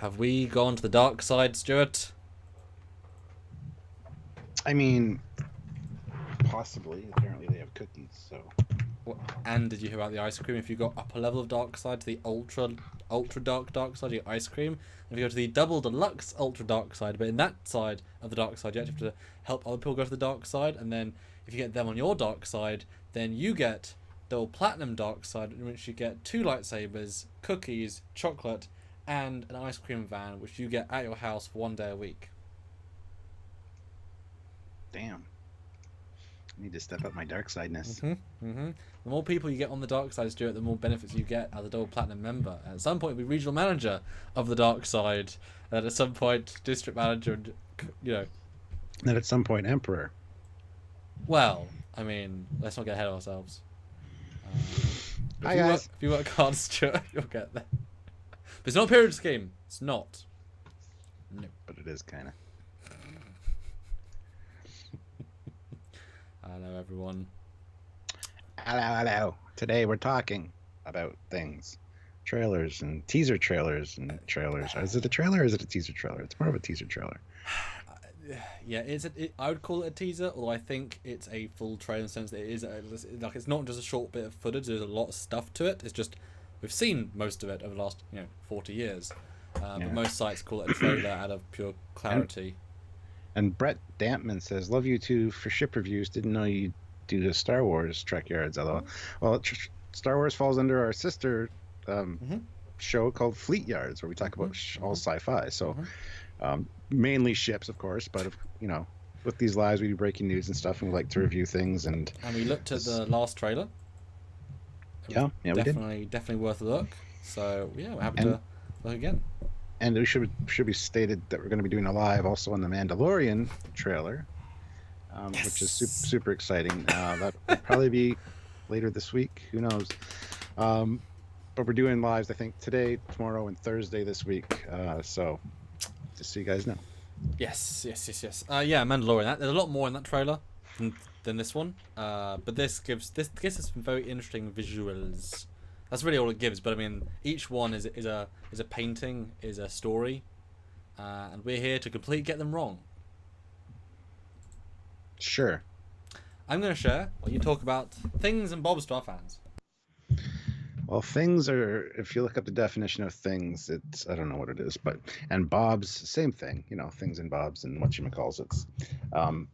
have we gone to the dark side, Stuart? I mean, possibly. Apparently they have cookies, so. And did you hear about the ice cream? If you got upper level of dark side to the ultra dark side, you get ice cream. If you go to the double deluxe ultra dark side, but in that side of the dark side, you actually have to help other people go to the dark side. And then if you get them on your dark side, then you get double platinum dark side, in which you get 2 lightsabers, cookies, chocolate, and an ice cream van, which you get at your house for 1 day a week. Damn. I need to step up my dark sideness. The more people you get on the dark side, Stuart, the more benefits you get as a double platinum member. At some point, you'll be regional manager of the dark side, and at some point, district manager, and And at some point, emperor. Well, I mean, let's not get ahead of ourselves. Hi, guys. If you work hard, Stuart, you'll get there. But it's not a period scheme. It's not. No. But it is kind of. Hello, everyone. Hello. Today we're talking about things. Trailers and teaser trailers and trailers. Is it a trailer or is it a teaser trailer? It's more of a teaser trailer. Yeah, I would call it a teaser, although I think it's a full trailer in the sense that it is like it's not just a short bit of footage. There's a lot of stuff to it. It's just we've seen most of it over the last 40 years, but most sites call it a trailer out of pure clarity. And Brett Dampman says, "Love you too for ship reviews. Didn't know you do the Star Wars Trekyards." LOL. Well, Star Wars falls under our sister show called FLEETYARDS, where we talk about all sci-fi. So mainly ships, of course, but with these lives we do breaking news and stuff, and we like to review things. And we looked at the last trailer. We did. Definitely worth a look. So we're happy to look again. And it should be stated that we're going to be doing a live also on the Mandalorian trailer, which is super exciting. That will probably be later this week. Who knows? But we're doing lives, I think, today, tomorrow, and Thursday this week. So just so you guys know. Yes. Mandalorian. There's a lot more in that trailer than this one. But this gives us some very interesting visuals. That's really all it gives. But I mean, each one is a painting, is a story, and we're here to completely get them wrong. Sure. I'm going to share while you talk about things and bobs to our fans. Well, things are, if you look up the definition of things, it's, I don't know what it is, and bobs, same thing, things and bobs and whatchamacallits.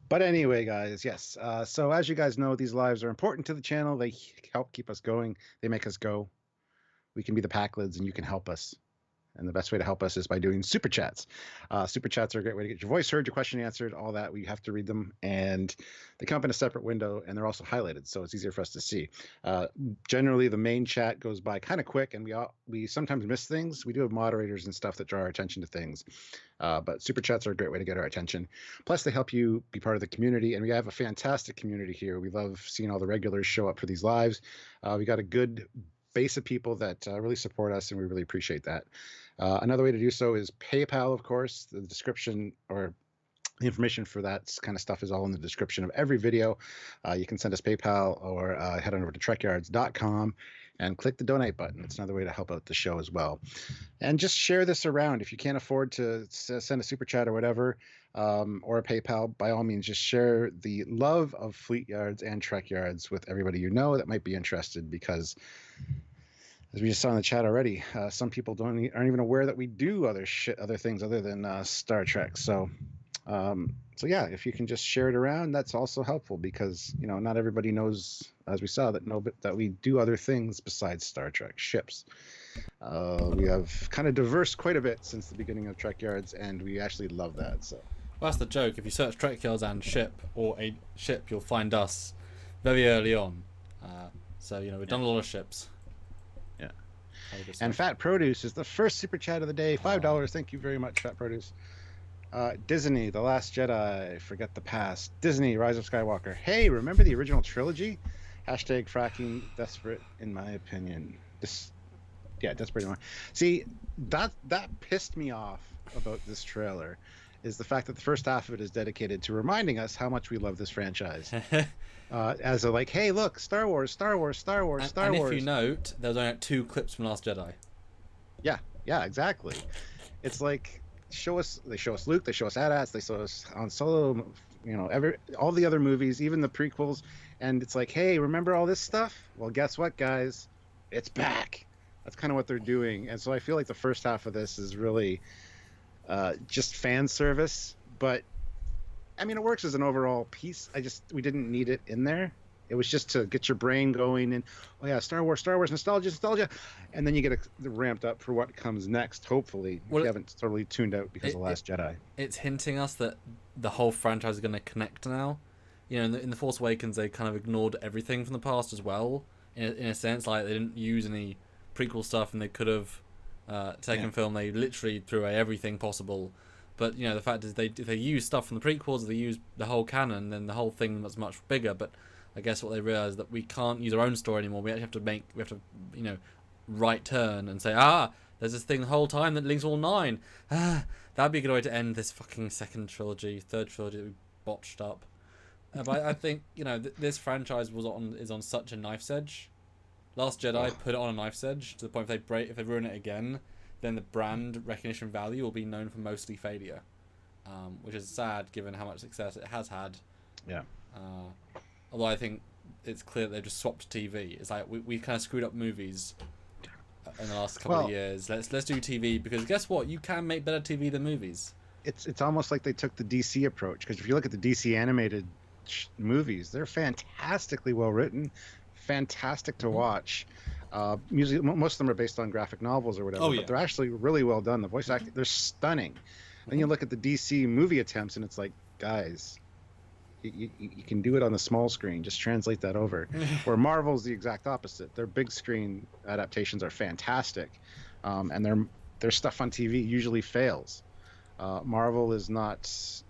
But anyway, guys, yes. So as you guys know, these lives are important to the channel. They help keep us going. They make us go. We can be the pack lids and you can help us. And the best way to help us is by doing super chats. Super chats are a great way to get your voice heard, your question answered, all that. We have to read them, and they come up in a separate window, and they're also highlighted, so it's easier for us to see. Generally, the main chat goes by kind of quick, and we sometimes miss things. We do have moderators and stuff that draw our attention to things, but super chats are a great way to get our attention. Plus, they help you be part of the community, and we have a fantastic community here. We love seeing all the regulars show up for these lives. We got a good base of people that really support us, and we really appreciate that. Another way to do so is PayPal, of course. The description or the information for that kind of stuff is all in the description of every video. You can send us PayPal or head on over to Trekyards.com and click the donate button. It's another way to help out the show as well. And just share this around. If you can't afford to send a super chat or whatever, or a PayPal, by all means, just share the love of FLEETYARDS and Trekyards with everybody you know that might be interested, because as we just saw in the chat already, some people aren't even aware that we do other things other than Star Trek. So yeah, if you can just share it around, that's also helpful, because not everybody knows, as we saw, that we do other things besides Star Trek ships. We have kind of diverse quite a bit since the beginning of Trekyards, and we actually love that. So that's the joke. If you search Trekyards and ship or a ship, you'll find us very early on. So we've done a lot of ships. And Fat Produce is the first super chat of the day. $5. Thank you very much, Fat Produce. Disney, The Last Jedi, Forget the Past. Disney, Rise of Skywalker. Hey, remember the original trilogy? Hashtag fracking desperate, in my opinion. Desperate. See, that pissed me off about this trailer, is the fact that the first half of it is dedicated to reminding us how much we love this franchise. As a hey, look, Star Wars. And if you note, there was only 2 clips from Last Jedi. Yeah, exactly. It's like they show us Luke, they show us AT-ATs, they show us Han Solo, all the other movies, even the prequels, and it's like, hey, remember all this stuff? Well, guess what, guys? It's back. That's kind of what they're doing, and so I feel like the first half of this is really just fan service, but I mean, it works as an overall piece. We didn't need it in there. It was just to get your brain going and, oh yeah, Star Wars, nostalgia. And then you get ramped up for what comes next, hopefully. Well, if you haven't totally tuned out because of Last Jedi. It's hinting us that the whole franchise is going to connect now. In the Force Awakens, they kind of ignored everything from the past as well. In a sense, like they didn't use any prequel stuff and they could have taken film. They literally threw away everything possible. But, the fact is if they use stuff from the prequels, they use the whole canon, then the whole thing was much bigger. But I guess what they realized that we can't use our own story anymore. We actually have to right turn and say, there's this thing the whole time that links all 9. That'd be a good way to end this fucking third trilogy that we botched up. But I think this franchise is on such a knife's edge. Last Jedi put it on a knife's edge to the point if they ruin it again, then the brand recognition value will be known for mostly failure, which is sad given how much success it has had. Yeah. Although I think it's clear that they've just swapped TV. It's like we kind of screwed up movies in the last couple of years. Let's do TV because guess what? You can make better TV than movies. It's almost like they took the DC approach, because if you look at the DC animated movies, they're fantastically well written, fantastic to watch. Usually, most of them are based on graphic novels or whatever, but they're actually really well done. The voice acting, they're stunning. Then you look at the DC movie attempts, and it's like, guys, you can do it on the small screen. Just translate that over. Where Marvel's the exact opposite. Their big screen adaptations are fantastic, and their stuff on TV usually fails. Marvel is not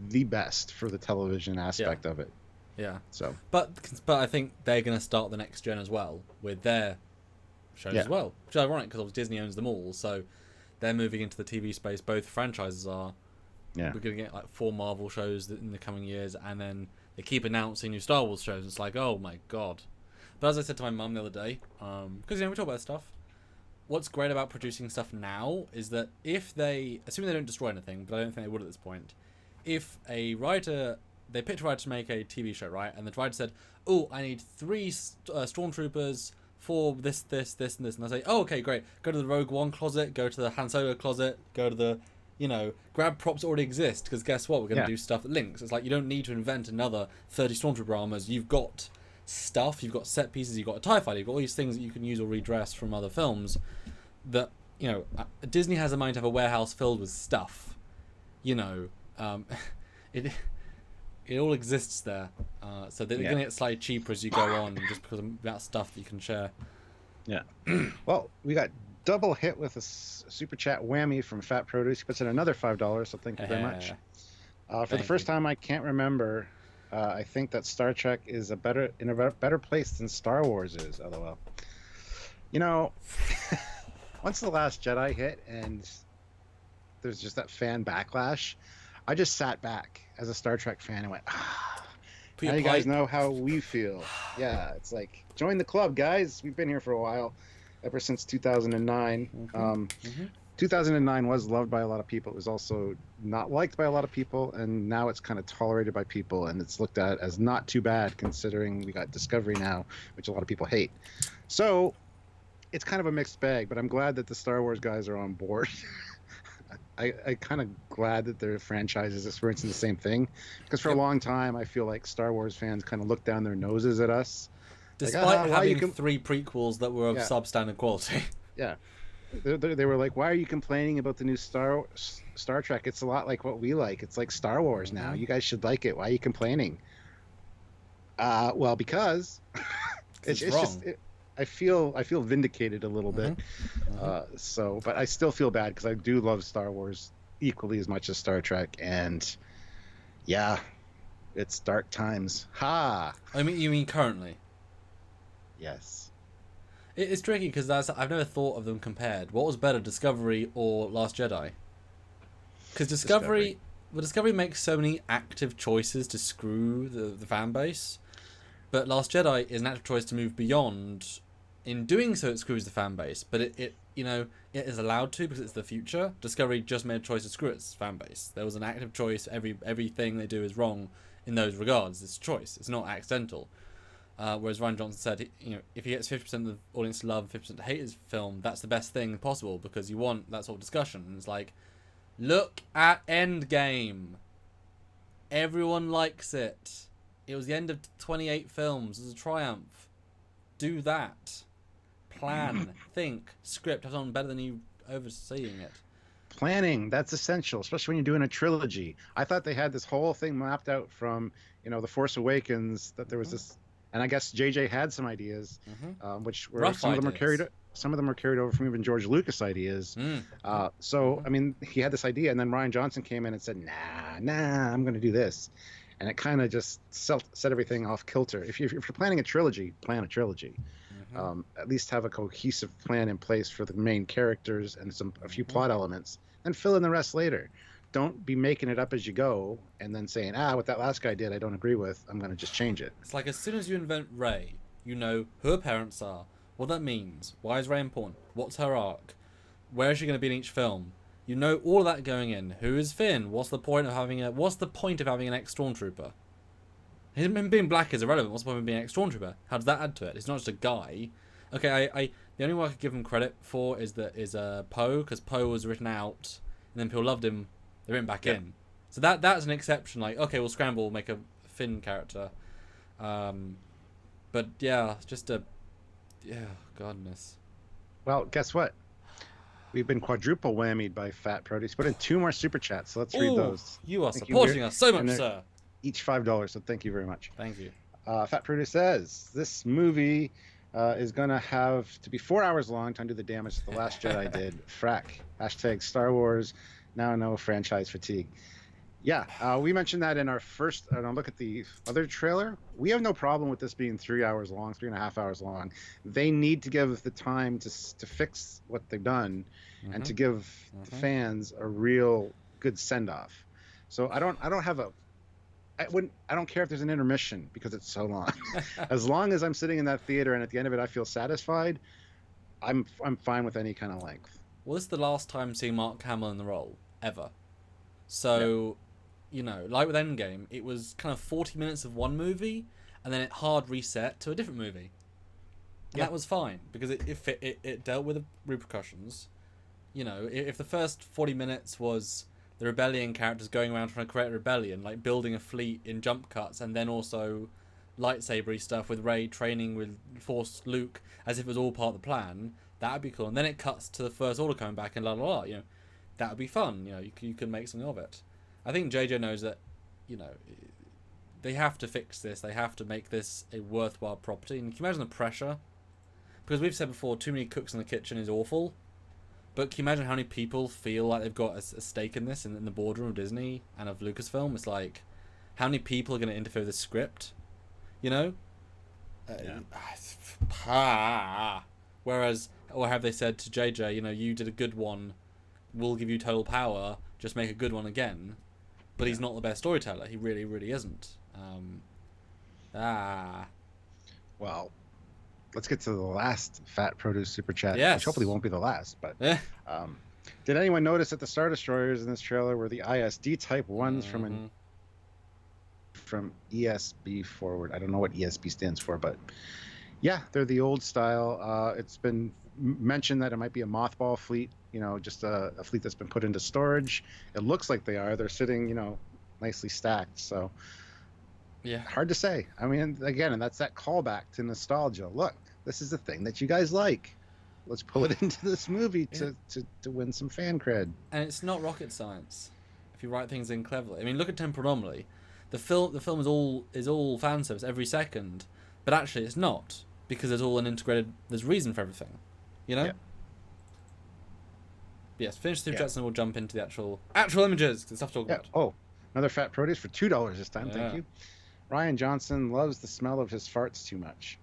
the best for the television aspect of it. Yeah. So, but I think they're going to start the next gen as well with their shows as well, which is ironic because obviously Disney owns them all, so they're moving into the TV space. Both franchises are. Yeah. We're going to get like 4 Marvel shows in the coming years, and then they keep announcing new Star Wars shows. It's like, oh my god. But as I said to my mum the other day, because we talk about stuff. What's great about producing stuff now is that assuming they don't destroy anything, but I don't think they would at this point, if they picked a writer to make a TV show, right, and the writer said, oh, I need 3 stormtroopers for this, and this, and I say, oh, okay, great, go to the Rogue One closet, go to the Han Solo closet, go to the, grab props that already exist, because guess what, we're going to do stuff that links. It's like, you don't need to invent another 30 stormtrooper armors, you've got stuff, you've got set pieces, you've got a TIE fighter, you've got all these things that you can use or redress from other films that, Disney has the money to have a warehouse filled with stuff, it all exists there, so they're going to get slightly cheaper as you go on just because of that stuff that you can share. Yeah. Well, we got double hit with a super chat whammy from Fat Produce. He puts in another $5, so thank you very much. For the first time I can't remember, I think that Star Trek is in a better place than Star Wars is. LOL. Once The Last Jedi hit and there's just that fan backlash, I just sat back as a Star Trek fan and went, now you guys know how we feel. Yeah, it's like, join the club, guys. We've been here for a while, ever since 2009. 2009 was loved by a lot of people. It was also not liked by a lot of people, and now it's kind of tolerated by people, and it's looked at as not too bad considering we got Discovery now, which a lot of people hate. So it's kind of a mixed bag, but I'm glad that the Star Wars guys are on board. I kind of glad that their franchise is experiencing the same thing, because for a long time I feel like Star Wars fans kind of looked down their noses at us. Despite having 3 prequels that were of substandard quality. Yeah. They were like, why are you complaining about the new Star Trek? It's a lot like what we like. It's like Star Wars now. You guys should like it. Why are you complaining? Well, because it's wrong. just I feel vindicated a little bit. But I still feel bad because I do love Star Wars equally as much as Star Trek, and it's dark times. Ha! You mean currently? Yes. It's tricky because I've never thought of them compared. What was better, Discovery or Last Jedi? Because Discovery makes so many active choices to screw the fan base, but Last Jedi is an active choice to move beyond in doing so, it screws the fan base, but it is allowed to because it's the future. Discovery just made a choice to screw its fan base. There was an active choice. Everything they do is wrong in those regards. It's a choice. It's not accidental. Whereas Ryan Johnson said, if he gets 50% of the audience to love and 50% to hate his film, that's the best thing possible because you want that sort of discussion. And it's like, look at Endgame. Everyone likes it. It was the end of 28 films. It was a triumph. Do that. Plan, think, script. Have someone better than you overseeing it. Planning, that's essential, especially when you're doing a trilogy. I thought they had this whole thing mapped out from, The Force Awakens, that there was this, and I guess JJ had some ideas, which were some of them were carried over from even George Lucas ideas. I mean, he had this idea, and then Ryan Johnson came in and said, nah, I'm going to do this. And it kind of just set everything off kilter. If you're planning a trilogy, plan a trilogy. At least have a cohesive plan in place for the main characters and a few plot elements, and fill in the rest later. Don't be making it up as you go and then saying, what that last guy did I don't agree with, I'm going to just change it. It's like as soon as you invent Rey, you know who her parents are, what that means, why is Rey important, what's her arc, where is she going to be in each film. You know all of that going in. Who is Finn? What's the point of having an ex-stormtrooper? Him being black is irrelevant. What's the point of being an ex-stormtrooper? How does that add to it? It's not just a guy. Okay, the only one I could give him credit for is Poe, because Poe was written out, and then people loved him. They written back in. So that's an exception. Like, okay, we'll scramble, make a Finn character. But yeah, just godness. Well, guess what? We've been quadruple whammied by Fat Produce. Put in 2 more super chats, so let's read those. You are supporting us so much, sir. Each $5, so thank you very much. Thank you. Fat Produce says, this movie is going to have to be 4 hours long to undo the damage that The Last Jedi did. Frack. # Star Wars. Now no franchise fatigue. Yeah, we mentioned that in our first look at the other trailer. We have no problem with this being 3 hours long, 3.5 hours long. They need to give the time to fix what they've done and to give the fans a real good send-off. So I don't care if there's an intermission because it's so long. As long as I'm sitting in that theater and at the end of it I feel satisfied, I'm fine with any kind of length. Well, this is the last time seeing Mark Hamill in the role ever. So, like with Endgame, it was kind of 40 minutes of one movie and then it hard reset to a different movie. And that was fine because it dealt with the repercussions. If the first 40 minutes was the rebellion characters going around trying to create a rebellion, like building a fleet in jump cuts, and then also lightsabery stuff with Rey training with Force Luke as if it was all part of the plan, that would be cool. And then it cuts to the First Order coming back and that would be fun. You could make something of it. I think JJ knows that, they have to fix this. They have to make this a worthwhile property. And can you imagine the pressure? Because we've said before, too many cooks in the kitchen is awful. But can you imagine how many people feel like they've got a stake in this in the boardroom of Disney and of Lucasfilm? It's like, how many people are going to interfere with the script? Whereas, or have they said to JJ, you did a good one, we'll give you total power, just make a good one again. But he's not the best storyteller. He really, really isn't. Well, let's get to the last Fat Produce super chat, which hopefully won't be the last. But did anyone notice that the Star Destroyers in this trailer were the ISD Type 1s from ESB forward? I don't know what ESB stands for, but yeah, they're the old style. It's been mentioned that it might be a mothball fleet, just a fleet that's been put into storage. It looks like they are. They're sitting, nicely stacked. So yeah, hard to say. I mean, again, and that's that callback to nostalgia. Look, this is the thing that you guys like. Let's pull it into this movie to win some fan cred. And it's not rocket science if you write things in cleverly. I mean, look at Temporal Anomaly. The film is all fan service every second, but actually it's not, because there's all an integrated. There's reason for everything, Yeah. Yes, finish the chats and we'll jump into the actual images. There's stuff to talk about. Oh, another Fat Produce for $2 this time. Thank you. Ryan Johnson loves the smell of his farts too much.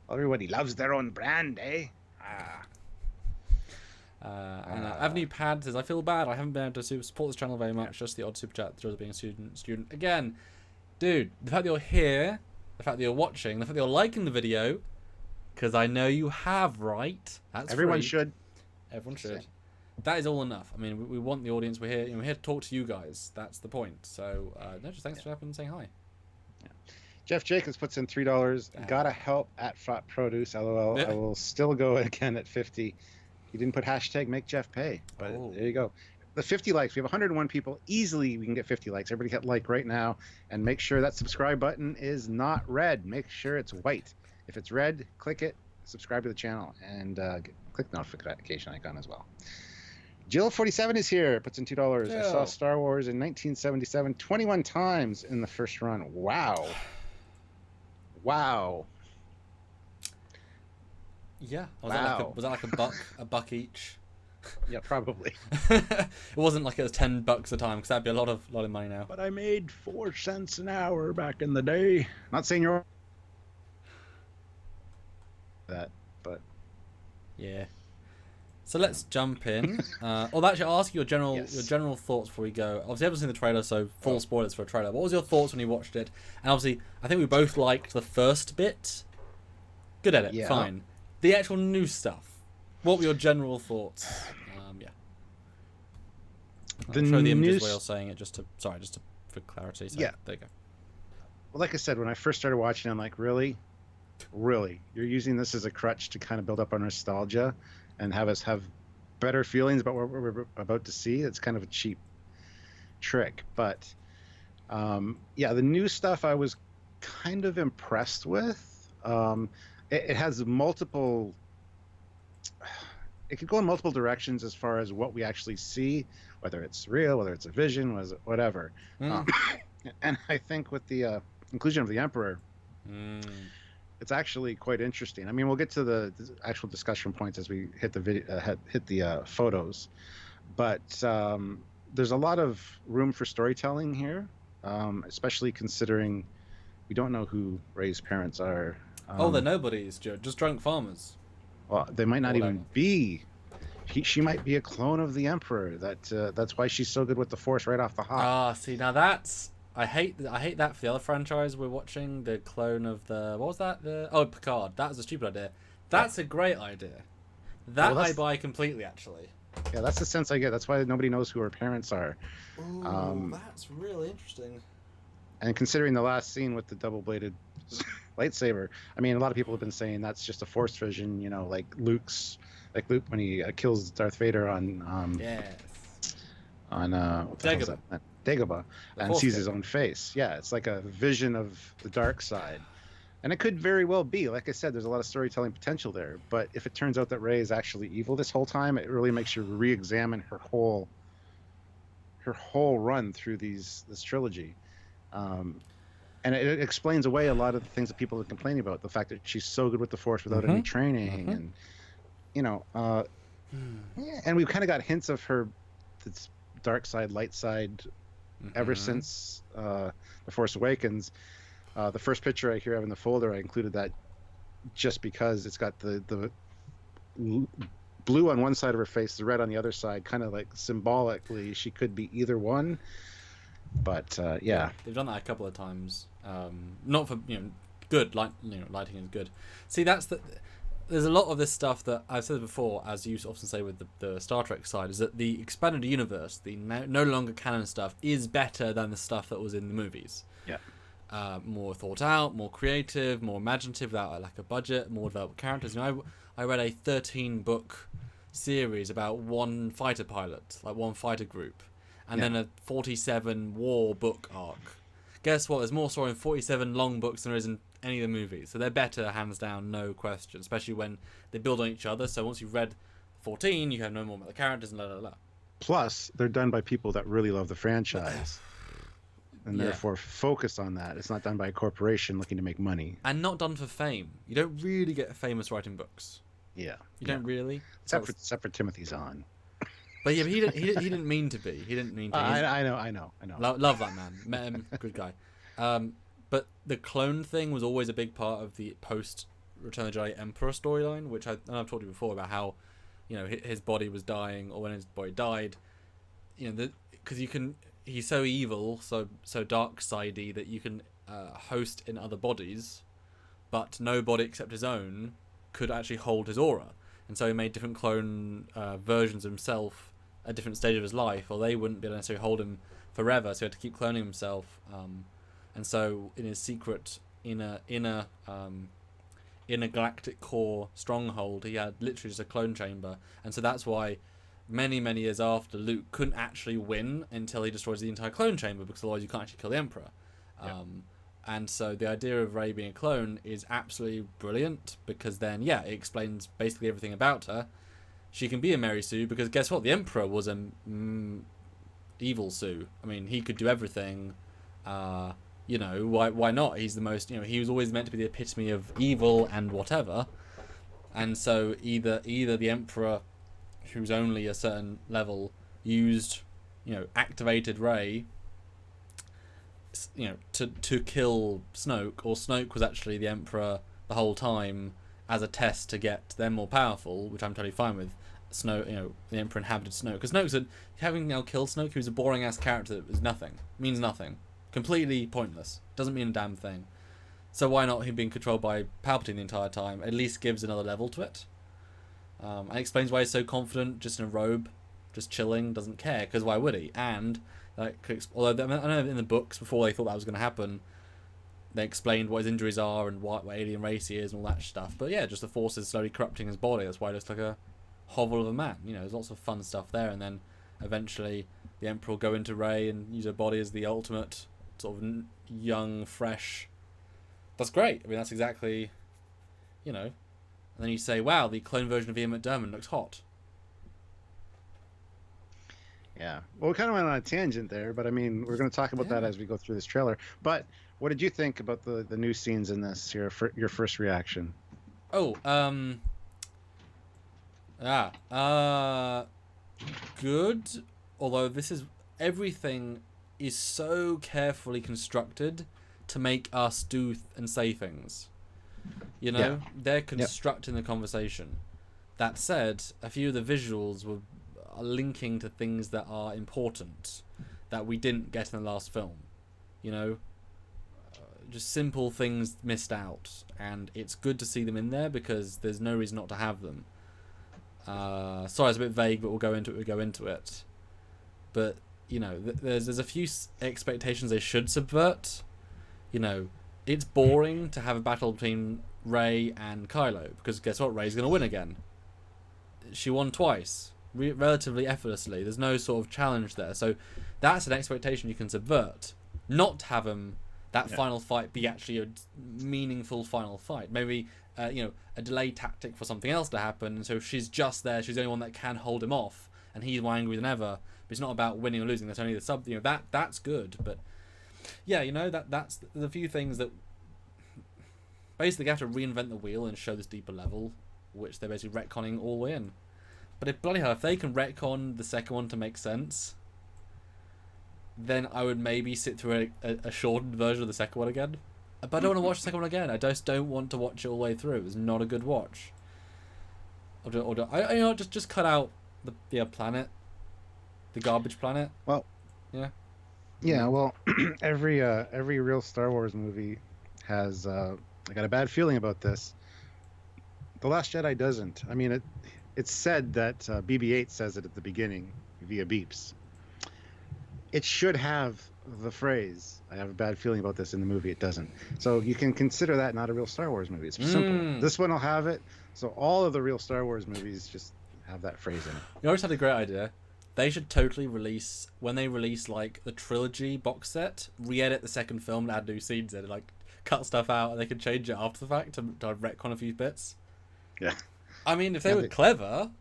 Everybody loves their own brand, eh? And Avenue Pad says, I feel bad. I haven't been able to support this channel very much. Just the odd super chat through being a student. Again, dude, the fact that you're here, the fact that you're watching, the fact that you're liking the video, Because I know you have, right? That's Everyone free. should. Everyone should. That is all enough. I mean, we want the audience. We're here. We're here to talk to you guys. That's the point. So, no, just thanks for having and saying hi. Yeah. Jeff Jacobs puts in $3. Gotta help at Fat Produce. LOL. I will still go again at 50. He didn't put hashtag make Jeff pay, but there you go. The 50 likes. We have 101 people. Easily, we can get 50 likes. Everybody hit like right now, and make sure that subscribe button is not red. Make sure it's white. If it's red, click it. Subscribe to the channel, and click the notification icon as well. Jill47 is here. Puts in $2. I saw Star Wars in 1977 21 times in the first run. Wow. Wow. Yeah. Was that like a buck each? Yeah, probably. It wasn't like it was $10 a time, because that'd be a lot of money now. But I made 4 cents an hour back in the day. Not saying you're that, but yeah. So let's jump in. Actually, I'll ask you your general thoughts before we go. Obviously, I haven't seen the trailer, so full spoilers for a trailer. What was your thoughts when you watched it? And obviously, I think we both liked the first bit. Good edit, fine. The actual new stuff. What were your general thoughts? Yeah. I'll show the images while you're saying it, just for clarity. So, there you go. Well, like I said, when I first started watching, I'm like, really? You're using this as a crutch to kind of build up our nostalgia and have us have better feelings about what we're about to see? It's kind of a cheap trick. But, the new stuff I was kind of impressed with. It has multiple... It could go in multiple directions as far as what we actually see, whether it's real, whether it's a vision, whatever. And I think with the inclusion of the Emperor, it's actually quite interesting. I mean, we'll get to the actual discussion points as we hit the video, hit the photos, but there's a lot of room for storytelling here, especially considering we don't know who Rey's parents are. They're nobodies, just drunk farmers. Well, they might not even be. She might be a clone of the Emperor. That's why she's so good with the Force right off the hop. See, now that's... I hate that for the other franchise we're watching, the clone of the... What was that? Picard. That was a stupid idea. That's a great idea. I buy completely, actually. Yeah, that's the sense I get. That's why nobody knows who her parents are. Ooh, that's really interesting. And considering the last scene with the double-bladed lightsaber, I mean, a lot of people have been saying that's just a Force vision, like Luke when he kills Darth Vader on Dagobah, and sees his own face. Yeah, it's like a vision of the dark side, and it could very well be. Like I said, there's a lot of storytelling potential there. But if it turns out that Rey is actually evil this whole time, it really makes you re-examine her whole run through this trilogy. And it explains away a lot of the things that people are complaining about. The fact that she's so good with the Force without any training, and and we've kind of got hints of her this dark side, light side, ever since The Force Awakens. The first picture I here have in the folder, I included that just because it's got the blue on one side of her face, the red on the other side, kind of like symbolically she could be either one. But they've done that a couple of times. Not for good lighting is good. See, there's a lot of this stuff that I've said before, as you often say with the Star Trek side, is that the expanded universe, the no longer canon stuff, is better than the stuff that was in the movies. Yeah. More thought out, more creative, more imaginative, without like a budget, more developed characters. I read a 13-book series about one fighter pilot, like one fighter group. And then a 47 war book arc. Guess what? There's more story in 47 long books than there is in any of the movies. So they're better, hands down, no question. Especially when they build on each other. So once you've read 14, you have no more about the characters and la. Plus, they're done by people that really love the franchise. And therefore focus on that. It's not done by a corporation looking to make money. And not done for fame. You don't really get famous writing books. Yeah. You don't really. Except for Timothy Zahn. But he didn't mean to be. He didn't mean to. I know. Love that man. Met him. Good guy. But the clone thing was always a big part of the post Return of the Jedi Emperor storyline, which I've talked to you before about how, his body was dying, or when his body died, because he's so evil, so dark sidey that you can host in other bodies, but no body except his own could actually hold his aura, and so he made different clone versions of himself at different stages of his life, or they wouldn't be able to necessarily hold him forever, so he had to keep cloning himself. And so in his secret inner galactic core stronghold, he had literally just a clone chamber, and so that's why many years after, Luke couldn't actually win until he destroys the entire clone chamber, because otherwise you can't actually kill the Emperor. And so the idea of Rey being a clone is absolutely brilliant, because then it explains basically everything about her. She can be a Mary Sue, because guess what, the Emperor was a evil Sue. I mean, he could do everything. Why not? He's the most, he was always meant to be the epitome of evil and whatever. And so either the Emperor, who's only a certain level, used, activated Rey, to kill Snoke, or Snoke was actually the Emperor the whole time as a test to get them more powerful, which I'm totally fine with. Snoke, the Emperor inhabited Snoke, because Snoke's having now killed Snoke, he was a boring ass character that was nothing, means nothing, completely pointless, doesn't mean a damn thing. So why not him being controlled by Palpatine the entire time? At least gives another level to it. And explains why he's so confident, just in a robe, just chilling, doesn't care, because why would he? And although I know in the books, before they thought that was going to happen, they explained what his injuries are and what alien race he is and all that stuff. But just the Force is slowly corrupting his body. That's why he looks like a hovel of a man. There's lots of fun stuff there. And then eventually the Emperor will go into Rey and use her body as the ultimate sort of young, fresh. That's great. I mean, that's exactly, And then you say, wow, the clone version of Ian McDiarmid looks hot. Yeah. Well, we kind of went on a tangent there, but I mean, we're going to talk about that as we go through this trailer. But what did you think about the new scenes in this? Your first reaction? Good. Although everything is so carefully constructed to make us do and say things. They're constructing the conversation. That said, a few of the visuals are linking to things that are important that we didn't get in the last film. Just simple things missed out, and it's good to see them in there because there's no reason not to have them. Sorry, it's a bit vague, but we'll go into it. But there's a few expectations they should subvert. It's boring to have a battle between Rey and Kylo, because guess what? Rey's going to win again. She won twice, relatively effortlessly. There's no sort of challenge there. So that's an expectation you can subvert. Not have that final fight be actually a meaningful final fight. Maybe a delay tactic for something else to happen. And so she's just there. She's the only one that can hold him off, and he's more angry than ever. But it's not about winning or losing. That's only the sub. That's good. But that's the few things that basically have to reinvent the wheel and show this deeper level, which they're basically retconning all the way in. But if they can retcon the second one to make sense, then I would maybe sit through a shortened version of the second one again. But I don't want to watch the second one again. I just don't want to watch it all the way through. It was not a good watch. Just cut out the planet, the garbage planet. Well, yeah. Well, every real Star Wars movie has. I got a bad feeling about this. The Last Jedi doesn't. I mean, it's said that BB-8 says it at the beginning via beeps. It should have the phrase, I have a bad feeling about this, in the movie. It doesn't. So you can consider that not a real Star Wars movie. It's simple. This one will have it. So all of the real Star Wars movies just have that phrase in it. You always had a great idea. They should totally release, when they release like the trilogy box set, re-edit the second film and add new scenes in it, like cut stuff out, and they can change it after the fact to retcon a few bits. Yeah. I mean, if they were clever,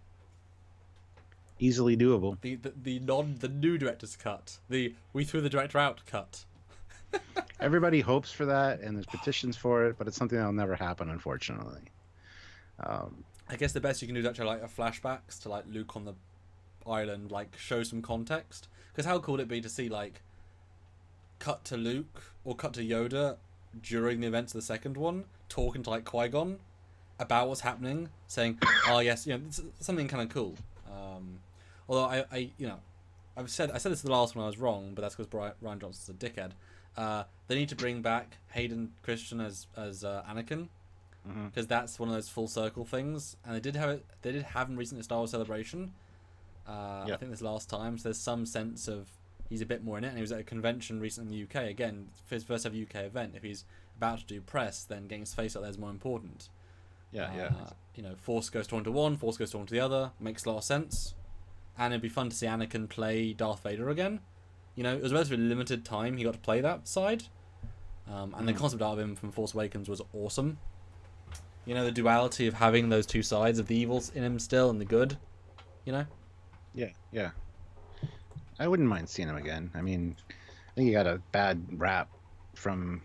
easily doable. The new director's cut, we threw the director out cut. Everybody hopes for that, and there's petitions for it, but it's something that'll never happen, unfortunately. I guess the best you can do is actually like a flashbacks to like Luke on the island, like show some context. Because how cool would it be to see like cut to Luke or cut to Yoda during the events of the second one, talking to like Qui-Gon about what's happening, saying, "Oh yes, it's something kind of cool." Although I said this the last one, I was wrong, but that's because Rian Johnson's a dickhead. They need to bring back Hayden Christensen as Anakin, because that's one of those full circle things, and they did have it. They did have him recently at Star Wars Celebration. I think this last time, so there's some sense of he's a bit more in it, and he was at a convention recently in the UK. Again, for his first ever UK event, if he's about to do press, then getting his face out there is more important. You know, Force goes to one to one, Force goes to one to the other. Makes a lot of sense, and it'd be fun to see Anakin play Darth Vader again. You know, it was a relatively limited time he got to play that side, and the concept art of him from Force Awakens was awesome. You know, the duality of having those two sides of the evils in him still and the good. You know. Yeah. I wouldn't mind seeing him again. I mean, I think he got a bad rap from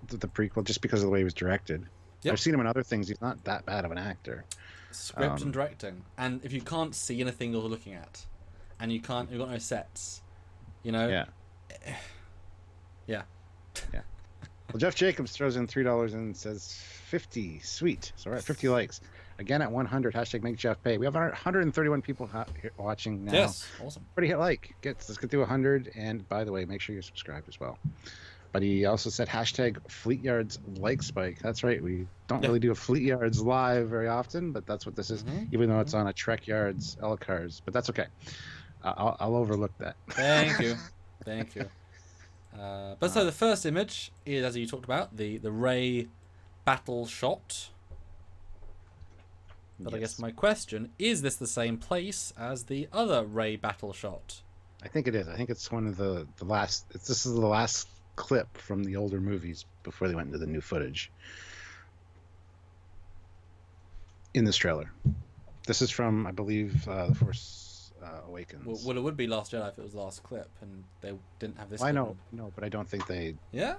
the prequel just because of the way he was directed. Yep. I've seen him in other things. He's not that bad of an actor. Script and directing, and if you can't see anything you're looking at, and you've got no sets, you know. Yeah. Well, Jeff Jacobs throws in $3 and says 50. Sweet. So we're at 50 likes. Again at 100. Hashtag make Jeff pay. We have 131 people here watching now. Yes, awesome. Everybody hit like. Let's get through 100. And by the way, make sure you're subscribed as well. But he also said hashtag FLEETYARDS like spike. That's right. We don't really do a FLEETYARDS live very often, but that's what this is. Even though it's on a Trekyards Elcars, but that's okay. I'll overlook that. Thank you. But so the first image is, as you talked about, the Rey battle shot. But yes. I guess my question, is this the same place as the other Rey battle shot? I think it is. I think it's one of the last. This is the last clip from the older movies before they went into the new footage. In this trailer. This is from, I believe, The Force Awakens. Well, it would be Last Jedi if it was the last clip, and they didn't have this. I know, no, but I don't think they. Yeah.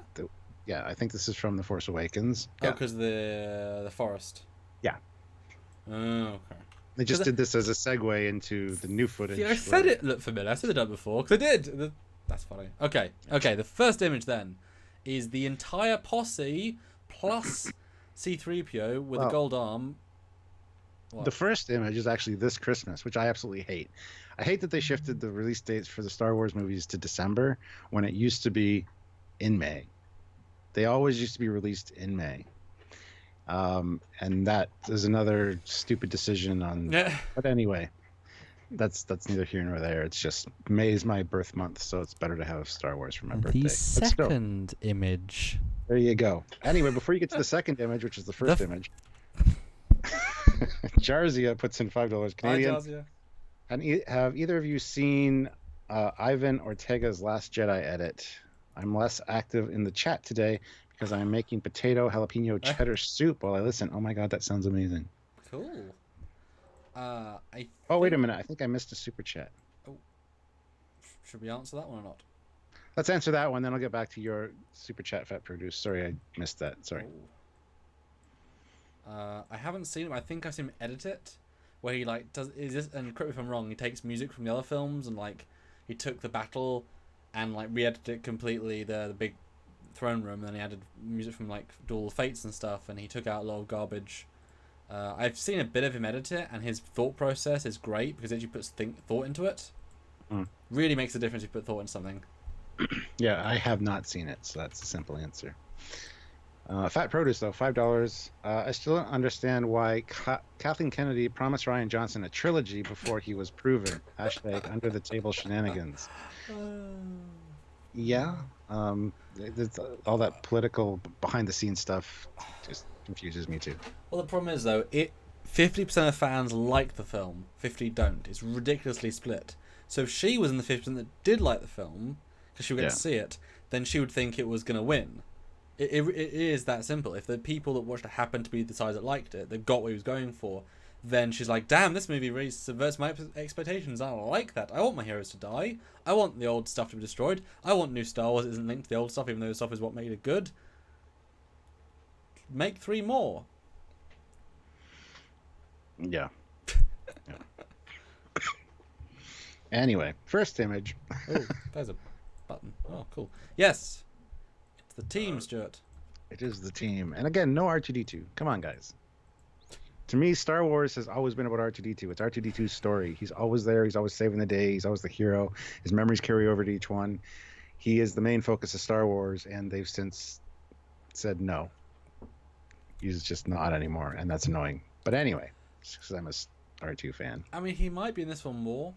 Yeah, I think this is from The Force Awakens. Oh, because the forest. Yeah. Oh, okay. They just did this as a segue into the new footage. Yeah, I said it looked familiar. I said it done before because I did. That's funny. Okay. The first image then is the entire posse plus C-3PO with a gold arm. What? The first image is actually this Christmas, which I absolutely hate. I hate that they shifted the release dates for the Star Wars movies to December when it used to be in May. They always used to be released in May. And that is another stupid decision on. But anyway, that's neither here nor there. It's just May is my birth month, so it's better to have Star Wars for my birthday. The second image. There you go. Anyway, before you get to the second image, which is the first image, Jarzia puts in $5 Canadian. Hi, Jarzia. And have either of you seen Ivan Ortega's Last Jedi edit? I'm less active in the chat today because I'm making potato jalapeno cheddar soup while I listen. Oh my god, that sounds amazing. Cool. Wait a minute. I think I missed a super chat. Oh. Should we answer that one or not? Let's answer that one, then I'll get back to your super chat, Fat Produce. Sorry, I missed that. Sorry. I haven't seen him. I think I've seen him edit it, where he and correct me if I'm wrong, he takes music from the other films and he took the battle and re-edited it completely, the big throne room, and then he added music from Duel of Fates and stuff, and he took out a lot of garbage. I've seen a bit of him edit it, and his thought process is great because it actually puts thought into it. Really makes a difference if you put thought into something. Yeah, I have not seen it, so that's a simple answer. Fat Produce, though, $5. I still don't understand why Kathleen Kennedy promised Rian Johnson a trilogy before he was proven. Hashtag under the table shenanigans. Yeah. All that political behind the scenes stuff just confuses me too. Well, the problem is, though, 50% of fans like the film, 50 don't. It's ridiculously split. So if she was in the 50% that did like the film, because she would get to see it, then she would think it was going to win. It is that simple. If the people that watched it happened to be the sides that liked it, that got what he was going for, then she's like, damn, this movie really subverts my expectations. I don't like that. I want my heroes to die. I want the old stuff to be destroyed. I want new Star Wars that isn't linked to the old stuff, even though the stuff is what made it good. Make 3 more. Yeah. Anyway, first image. Oh, there's a button. Oh, cool. Yes. It's the team, Stuart. It is the team. And again, no R2-D2. Come on, guys. To me, Star Wars has always been about R2-D2. It's R2-D2's story. He's always there. He's always saving the day. He's always the hero. His memories carry over to each one. He is the main focus of Star Wars, and they've since said no. he's just not anymore, and that's annoying. But anyway, because I'm a R2 fan. I mean, he might be in this one more.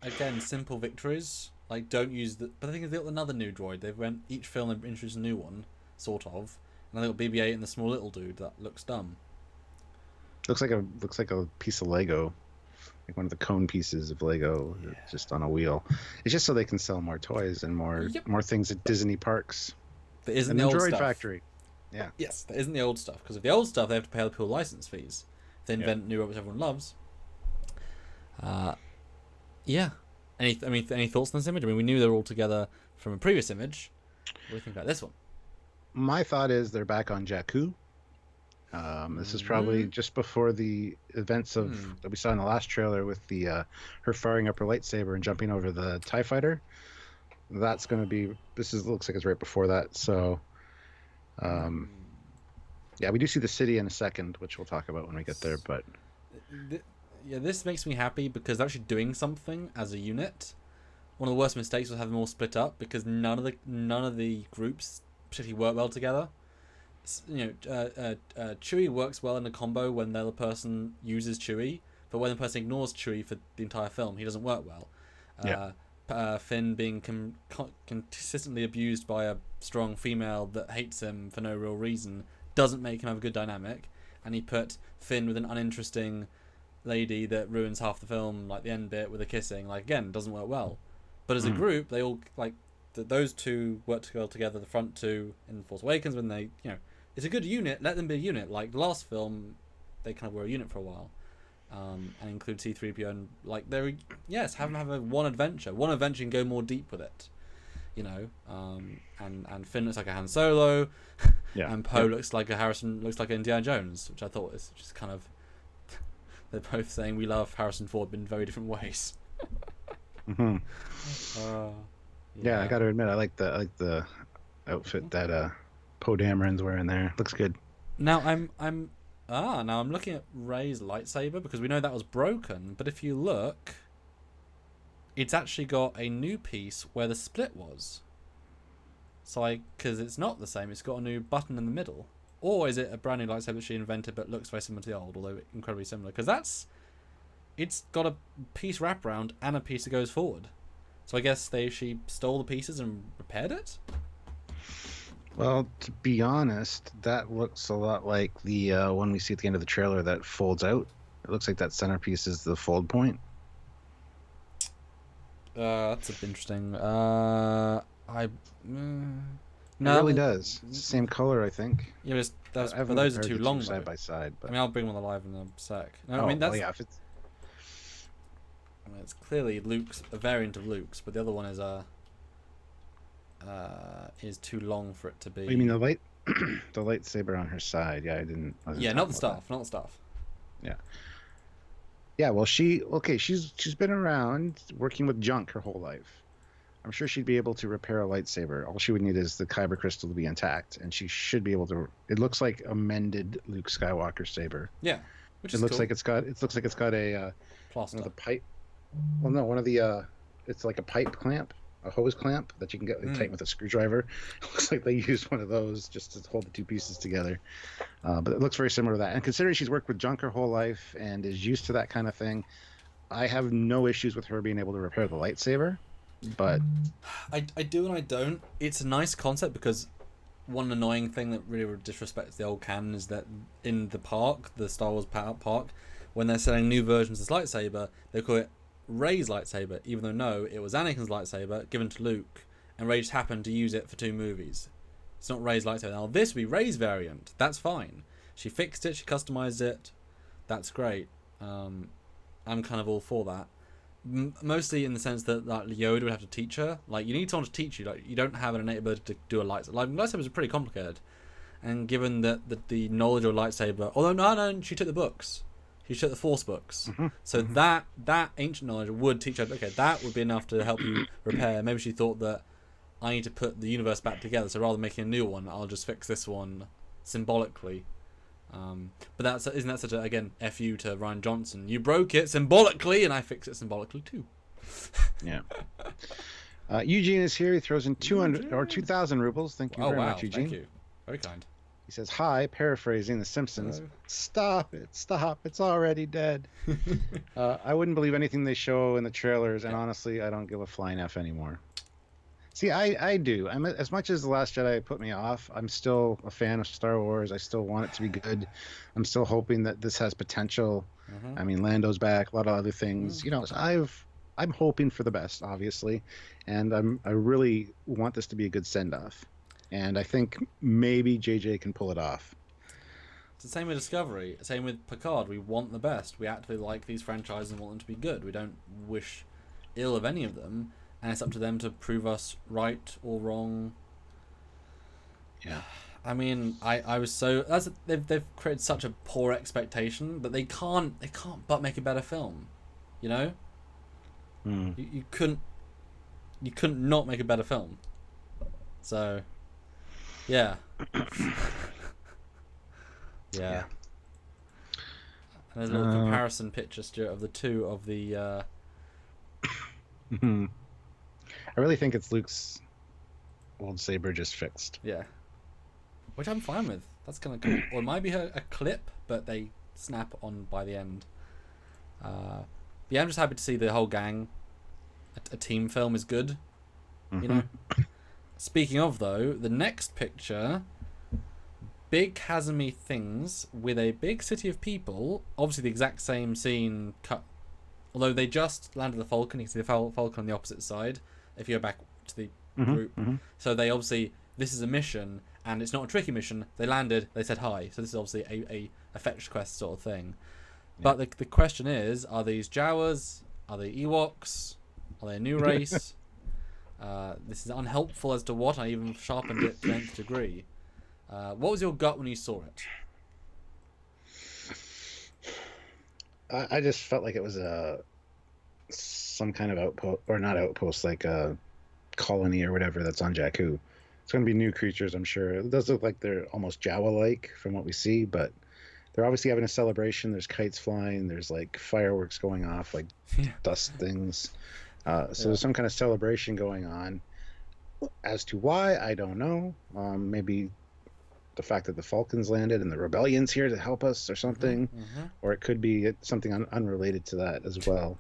Again, simple victories. Like, don't use the. But I think they've got another new droid. They've went each film and introduced a new one, sort of. And they got BB-8 and the small little dude that looks dumb. Looks like a piece of Lego, like one of the cone pieces of Lego, just on a wheel. It's just so they can sell more toys and more things at Disney parks. There isn't and the old Droid stuff. Factory. Yeah. Yes, there isn't the old stuff, because if the old stuff, they have to pay other people license fees. If they invent new robots everyone loves. Yeah. Any thoughts on this image? I mean, we knew they were all together from a previous image. What do you think about this one? My thought is they're back on Jakku. This is probably just before the events of that we saw in the last trailer with the her firing up her lightsaber and jumping over the TIE fighter. That's going to be. Looks like it's right before that. So, yeah, we do see the city in a second, which we'll talk about when we get there. But yeah, this makes me happy because they're actually doing something as a unit. One of the worst mistakes was having them all split up because none of the groups particularly work well together. You know, Chewie works well in a combo when the other person uses Chewie, but when the person ignores Chewie for the entire film, he doesn't work well. Finn being consistently abused by a strong female that hates him for no real reason doesn't make him have a good dynamic, and he put Finn with an uninteresting lady that ruins half the film, like the end bit with the kissing. Like, again, doesn't work well. But as a group, they all like those two work together. The front two in Force Awakens, when they, you know, it's a good unit. Let them be a unit. Like the last film, they kind of were a unit for a while, and include C-3PO and like have them have one adventure. One adventure and go more deep with it, you know. And Finn looks like a Han Solo, and Poe looks like an Indiana Jones, which I thought was just kind of. They're both saying we love Harrison Ford in very different ways. Yeah, I got to admit, I like the outfit that Poe Dameron's wearing there. Looks good. Now I'm looking at Rey's lightsaber because we know that was broken. But if you look, it's actually got a new piece where the split was. So because it's not the same, it's got a new button in the middle. Or is it a brand new lightsaber that she invented but looks very similar to the old, although incredibly similar? Because it's got a piece wraparound and a piece that goes forward. So I guess she stole the pieces and repaired it? Well, to be honest, that looks a lot like the one we see at the end of the trailer that folds out. It looks like that centerpiece is the fold point. That's interesting. No, it really does. It's the same color, I think. Yeah, but those are too long side by side. But... I mean, I'll bring one alive in a sec. No, I mean that's. Well, yeah, if it's... I mean, it's clearly Luke's a variant of Luke's, but the other one is too long for it to be. Oh, you mean the the lightsaber on her side? Yeah, I didn't. Not the staff. Yeah. Yeah, well, she's been around working with junk her whole life. I'm sure she'd be able to repair a lightsaber. All she would need is the kyber crystal to be intact, and she should be able to. It looks like a mended Luke Skywalker saber. Yeah, which is looks cool. like it's got. It looks like it's got a plaster. One of the pipe. Well, no, one of the. It's like a pipe clamp, a hose clamp that you can get tight with a screwdriver. It looks like they used one of those just to hold the two pieces together. But it looks very similar to that. And considering she's worked with junk her whole life and is used to that kind of thing, I have no issues with her being able to repair the lightsaber. But I do and I don't. It's a nice concept because one annoying thing that really disrespects the old canon is that in the park, the Star Wars park, when they're selling new versions of this lightsaber, they call it Rey's lightsaber, even though no, it was Anakin's lightsaber given to Luke, and Rey just happened to use it for 2 movies. It's not Rey's lightsaber. Now this would be Rey's variant. That's fine. She fixed it. She customized it. That's great. I'm kind of all for that. Mostly in the sense that like Yoda would have to teach her. Like, you need someone to teach you. Like, you don't have an innate ability to do a lightsaber. Like, lightsabers are pretty complicated, and given that the knowledge of a lightsaber, although no, she took the books. She took the Force books. So that ancient knowledge would teach her. Okay, that would be enough to help you repair. Maybe she thought that I need to put the universe back together. So rather than making a new one, I'll just fix this one symbolically. But isn't that such a, again, F you to Rian Johnson? You broke it symbolically, and I fix it symbolically too. Yeah. Eugene is here. He throws in 200 or 2,000 rubles. Thank you very much, Eugene. Thank you. Very kind. He says, "Hi," paraphrasing The Simpsons. Hello. Stop it! Stop! It's already dead. I wouldn't believe anything they show in the trailers, and Yeah. honestly, I don't give a flying F anymore. See, I do. I'm as much as The Last Jedi put me off. I'm still a fan of Star Wars. I still want it to be good. I'm still hoping that this has potential. Mm-hmm. I mean, Lando's back, a lot of other things. Mm. You know, so I'm hoping for the best, obviously, and I really want this to be a good send off. And I think maybe JJ can pull it off. It's the same with Discovery. Same with Picard. We want the best. We actively like these franchises and want them to be good. We don't wish ill of any of them, and it's up to them to prove us right or wrong. Yeah. I mean, I was so they've created such a poor expectation that they can't but make a better film, you know. Mm. You couldn't not make a better film. So, yeah. Yeah. And there's a little comparison picture, Stuart, of the two of the. I really think it's Luke's old saber just fixed. Yeah. Which I'm fine with. That's kind of cool. Or it might be a clip, but they snap on by the end. Yeah, I'm just happy to see the whole gang. A team film is good. You know. Speaking of, though, the next picture, big chasmy things with a big city of people. Obviously, the exact same scene cut. Although they just landed the Falcon, you can see the Falcon on the opposite side. If you go back to the group, so they obviously this is a mission, and it's not a tricky mission. They landed, they said hi. So this is obviously a fetch quest sort of thing. Yeah. But the question is, are these Jawas? Are they Ewoks? Are they a new race? This is unhelpful as to what. I even sharpened it to nth degree. What was your gut when you saw it? I just felt like it was some kind of outpost, or not outpost, like a colony or whatever that's on Jakku. It's going to be new creatures, I'm sure. It does look like they're almost Jawa-like from what we see, but they're obviously having a celebration. There's kites flying. There's like fireworks going off, like dust things. There's some kind of celebration going on. As to why, I don't know. Maybe the fact that the Falcons landed and the rebellion's here to help us or something, or it could be something unrelated to that as well.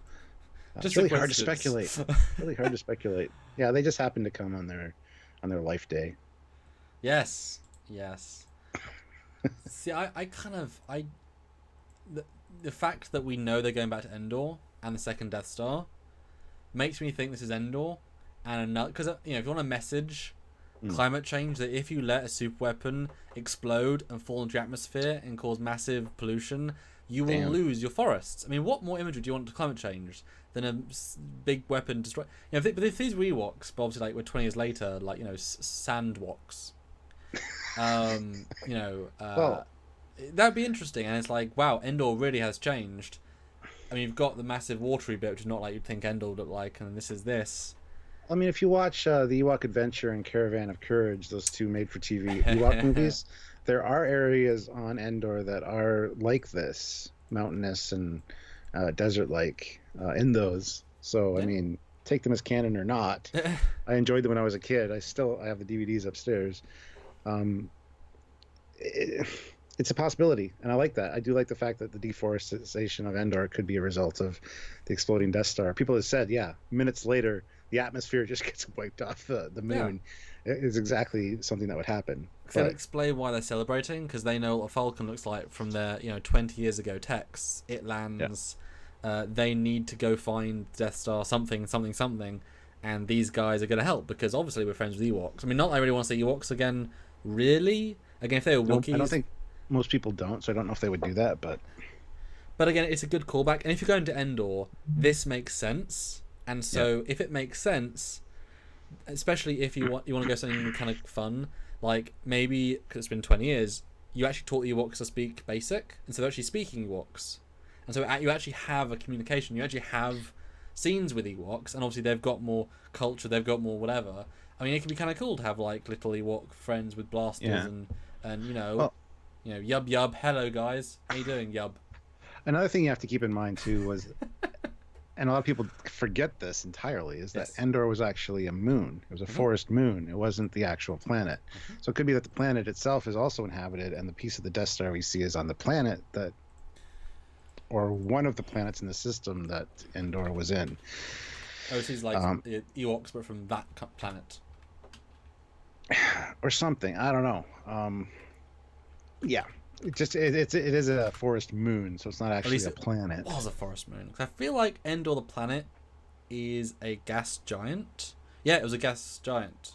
It's really hard to speculate. Really hard to speculate. Yeah, they just happened to come on their life day. Yes. See, the fact that we know they're going back to Endor and the second Death Star makes me think this is Endor, and another, because if you want to message climate change, that if you let a super weapon explode and fall into the atmosphere and cause massive pollution, you will lose your forests. I mean, what more imagery do you want to climate change than a big weapon destroy? But if these were Ewoks, but obviously we're 20 years later, Sandwoks, well, that'd be interesting. And it's like, wow, Endor really has changed. I mean, you've got the massive watery bit, which is not like you'd think Endor would look like, and this is this. I mean, if you watch the Ewok Adventure and Caravan of Courage, those two made-for-TV Ewok movies, there are areas on Endor that are like this, mountainous and desert-like in those. So, I mean, take them as canon or not. I enjoyed them when I was a kid. I have the DVDs upstairs. It's a possibility, and I like that. I do like the fact that the deforestation of Endor could be a result of the exploding Death Star. People have said, minutes later, the atmosphere just gets wiped off the moon. Yeah. It is exactly something that would happen. So explain why they're celebrating, because they know what a Falcon looks like from their 20 years ago texts. It lands. Yeah. They need to go find Death Star, something, and these guys are going to help, because obviously we're friends with Ewoks. I mean, not that I really want to see Ewoks again, really. Again, if they were Wookiees... I don't think most people don't, so I don't know if they would do that, but again, it's a good callback. And if you're going to Endor, this makes sense. And so if it makes sense, especially if you want to go something kind of fun, like maybe, because it's been 20 years, you actually taught the Ewoks to speak Basic, and so they're actually speaking Ewoks. And so you actually have a communication, you actually have scenes with Ewoks, and obviously they've got more culture, they've got more whatever. I mean, it can be kind of cool to have like little Ewok friends with blasters and yub, hello guys, how you doing, yub? Another thing you have to keep in mind too was and a lot of people forget this entirely, is that Yes. Endor was actually a moon. It was a forest moon. It wasn't the actual planet. So it could be that the planet itself is also inhabited, and the piece of the Death Star we see is on the planet that, or one of the planets in the system that Endor was in. Oh, so he's like Ewoks, but from that planet. Or something. I don't know. Yeah, it is a forest moon, so it's not actually a planet. It was a forest moon. I feel like Endor, the planet, is a gas giant. Yeah, it was a gas giant.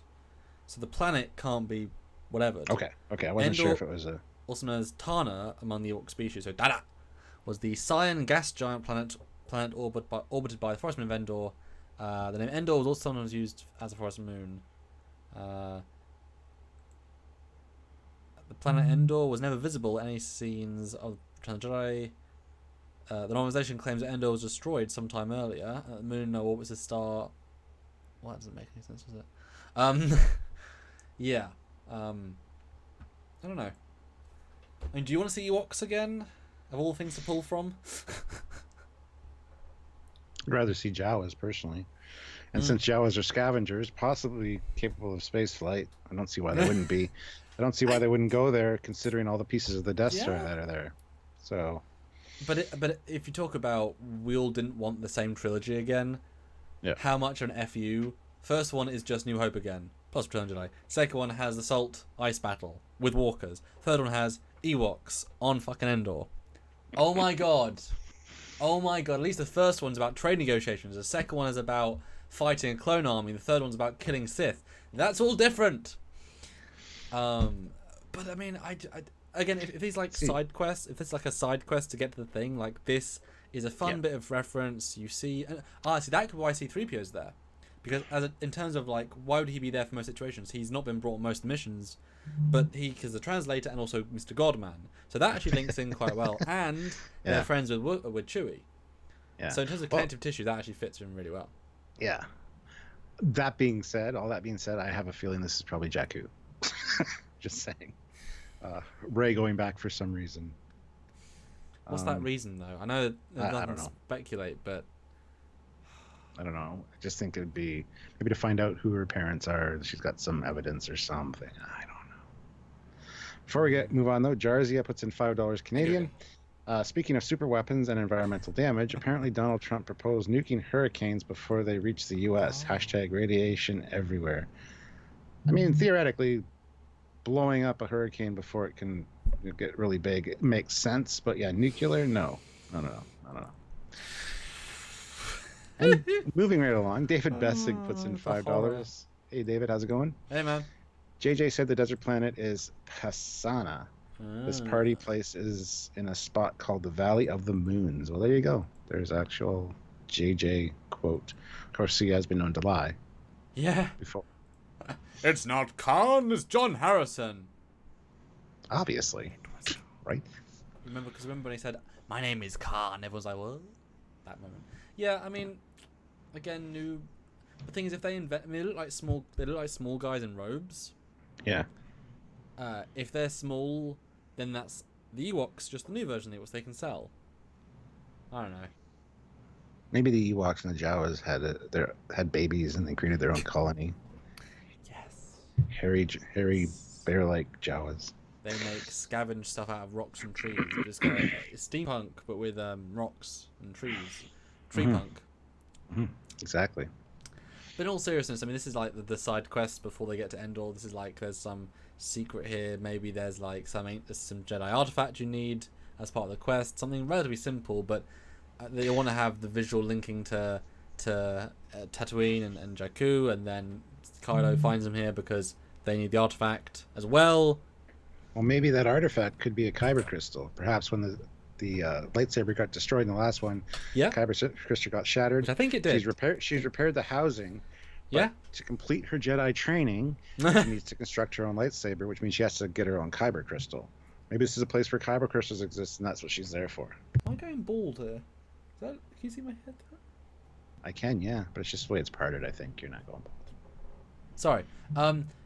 So the planet can't be whatever. Okay. I wasn't sure if it was a. Also known as Tana among the Ewok species. So Dada was the cyan gas giant planet orbited by the forest moon of Endor. The name Endor was also sometimes used as a forest moon. The planet Endor was never visible in any scenes of Return of the Jedi. The novelization claims that Endor was destroyed sometime earlier. The moon now orbits a star. Well, that doesn't make any sense, does it? Yeah. I don't know. I mean, do you want to see Ewoks again? Of all things to pull from? I'd rather see Jawas personally. And since Jawas are scavengers, possibly capable of space flight, I don't see why they wouldn't be. I don't see why they wouldn't go there, considering all the pieces of the Death Star that are there. So, but if you talk about we all didn't want the same trilogy again, how much of an FU? First one is just New Hope again, plus Return of the Jedi. Second one has Assault Ice Battle with walkers. Third one has Ewoks on fucking Endor. Oh my god. Oh my god. At least the first one's about trade negotiations. The second one is about fighting a clone army. The third one's about killing Sith. That's all different. But I mean, I again, if these like side quests, if it's like a side quest to get to the thing, like this is a fun bit of reference. You see, see that could be why C-3PO's there, because in terms of like, why would he be there for most situations? He's not been brought on most missions, but because the translator and also Mr. Godman, so that actually links in quite well, and they're friends with Chewie. Yeah. So in terms of connective tissue, that actually fits in really well. Yeah. All that being said, I have a feeling this is probably Jakku. Just saying. Rey going back for some reason. What's that reason, though? I know there's nothing I don't know. to speculate, but I don't know. I just think it would be maybe to find out who her parents are. She's got some evidence or something. I don't know. Before we move on, though, Jarzia puts in $5 Canadian. Speaking of super weapons and environmental damage, apparently Donald Trump proposed nuking hurricanes before they reach the U.S. # radiation everywhere. I mean, theoretically, blowing up a hurricane before it can get really big, it makes sense. But yeah, nuclear, no. And moving right along, David Bessig puts in $5. Hey, David, how's it going? Hey, man. JJ said the desert planet is Passana. This party place is in a spot called the Valley of the Moons. Well, there you go. There's actual JJ quote. Of course, he has been known to lie. Yeah. Before. It's not Khan, it's John Harrison. Obviously. Right? Remember when he said, "My name is Khan," everyone's like, "What?" That moment. Yeah, I mean, again, the thing is, if they invent, I mean, they look like small guys in robes. Yeah. If they're small, then that's the Ewoks, just the new version of the Ewoks they can sell. I don't know. Maybe the Ewoks and the Jawas had babies and they created their own colony. Yes. Hairy bear-like Jawas. They make scavenge stuff out of rocks and trees. They just got steampunk, but with rocks and trees. Tree punk. Mm-hmm. Exactly. But in all seriousness, I mean, this is like the side quests before they get to Endor. This is like there's some secret here. Maybe there's like some Jedi artifact you need as part of the quest. Something relatively simple, but they want to have the visual linking to Tatooine and Jakku, and then Kylo finds them here because they need the artifact as well. Well, maybe that artifact could be a kyber crystal. Perhaps when the lightsaber got destroyed in the last one, kyber crystal got shattered. Which I think it did. She's repaired the housing. Yeah. To complete her Jedi training, she needs to construct her own lightsaber, which means she has to get her own kyber crystal. Maybe this is a place where kyber crystals exist, and that's what she's there for. Am I going bald here? Can you see my head? I can, yeah, but it's just the way it's parted. I think you're not going bald. Sorry.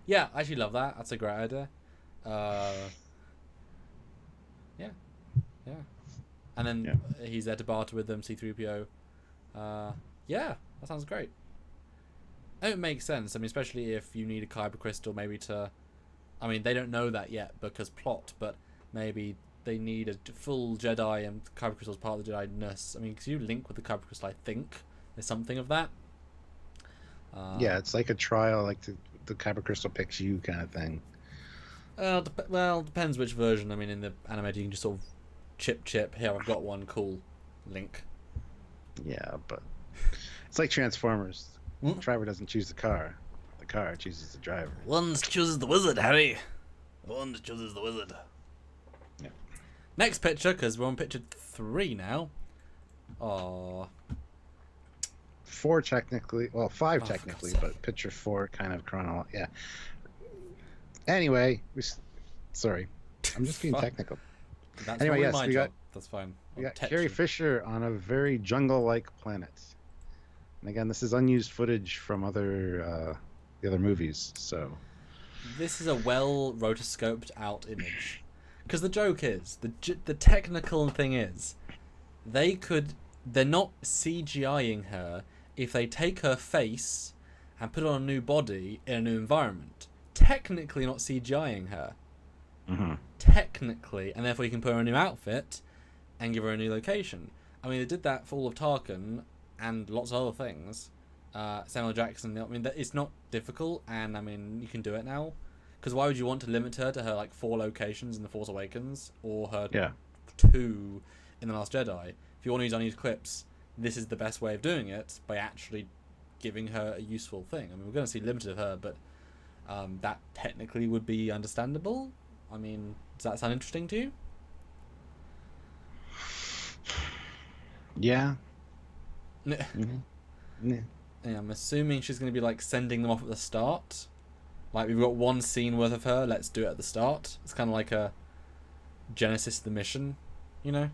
Yeah, I actually love that. That's a great idea. Yeah. And then he's there to barter with them, C-3PO. Yeah, that sounds great. It makes sense. I mean, especially if you need a kyber crystal, maybe to. I mean, they don't know that yet because plot, but maybe they need a full Jedi, and kyber crystal is part of the Jedi-ness. I mean, because you link with the kyber crystal, I think there's something of that. Yeah, it's like a trial, like the kyber crystal picks you kind of thing. Well, depends which version. I mean, in the animated, you can just sort of chip. Here, I've got one. Cool, link. Yeah, but it's like Transformers. Hmm? The driver doesn't choose the car chooses the driver. One chooses the wizard, Harry. One chooses the wizard. Yeah. Next picture, because we're on picture 3 now. Aww. 4 technically, well, 5 Oh, technically, for God's but picture 4 kind of yeah. Anyway, sorry, I'm just being technical. That's Anyway, probably yes, my we job. got That's fine. we got Text Carrie you. Fisher on a very jungle-like planet. And again, this is unused footage from the other movies, so This is a well rotoscoped out image. Because the joke is, the technical thing is, they're not CGIing her if they take her face and put on a new body in a new environment. Technically not CGIing her. mm-hmm. Technically, and therefore you can put her in a new outfit and give her a new location. I mean, they did that for all of Tarkin and lots of other things. Samuel Jackson, I mean, it's not difficult, and I mean, you can do it now. Because why would you want to limit her to her like 4 locations in The Force Awakens or her 2 in The Last Jedi? If you want to use unused clips, this is the best way of doing it, by actually giving her a useful thing. I mean, we're going to see limited of her, but that technically would be understandable. I mean, does that sound interesting to you? Yeah. Mm-hmm. Yeah, I'm assuming she's going to be like sending them off at the start. Like, we've got 1 scene worth of her, let's do it at the start. It's kind of like a Genesis of the mission, you know?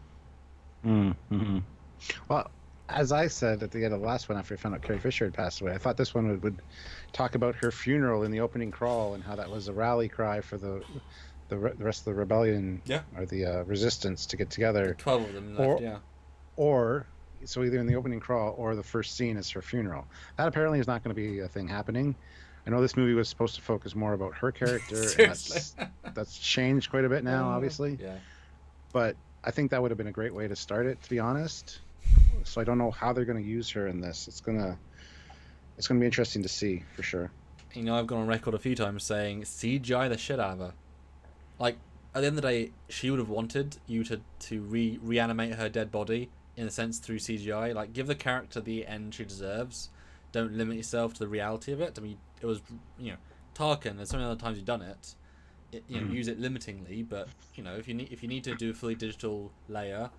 Mm-hmm. Well, as I said at the end of the last one, after I found out Carrie Fisher had passed away, I thought this one would talk about her funeral in the opening crawl and how that was a rally cry for the rest of the rebellion, or the resistance, to get together. 12 of them left, Or so either in the opening crawl or the first scene is her funeral. That apparently is not going to be a thing happening. I know this movie was supposed to focus more about her character, and that's changed quite a bit now, obviously. Yeah. But I think that would have been a great way to start it, to be honest. So I don't know how they're going to use her in this. It's gonna be interesting to see, for sure. You know, I've gone on record a few times saying CGI the shit out of her. Like, at the end of the day, she would have wanted you to reanimate her dead body, in a sense, through CGI. Like, give the character the end she deserves. Don't limit yourself to the reality of it. I mean, it was, Tarkin. There's so many other times you've done it. Use it limitingly, but if you need to do a fully digital layer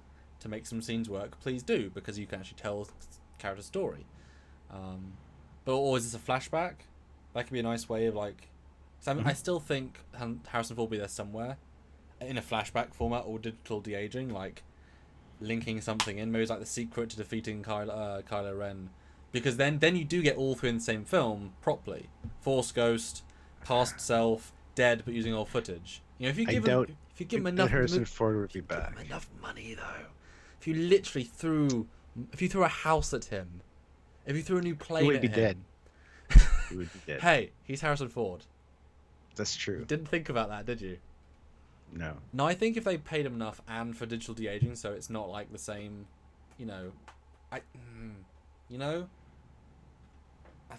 to make some scenes work, please do, because you can actually tell character story. Or is this a flashback? That could be a nice way of like. I still think Harrison Ford will be there somewhere, in a flashback format or digital de-aging, like linking something in. Maybe it's like the secret to defeating Kylo Ren, because then you do get all 3 in the same film properly. Force Ghost, past self, dead but using old footage. If you give him enough, Harrison Ford would be back. Enough money though. If you literally threw a house at him, if you threw a new plane he would at be him, dead. He would be dead. Hey, he's Harrison Ford. That's true. You didn't think about that, did you? No. No, I think if they paid him enough, and for digital de-aging, so it's not like the same, I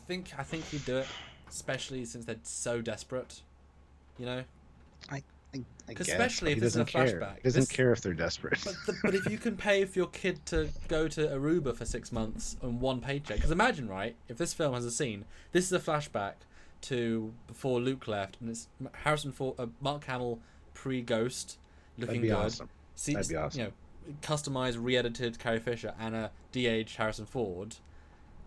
think he'd do it, especially since they're so desperate, I guess, especially if it's in a flashback. He doesn't care if they're desperate. But if you can pay for your kid to go to Aruba for 6 months on 1 paycheck, because imagine, right, if this film has a scene, this is a flashback to before Luke left, and it's Harrison Ford, Mark Hamill pre-Ghost, looking good. Awesome. That'd be awesome. Customized, re-edited Carrie Fisher and a de-aged Harrison Ford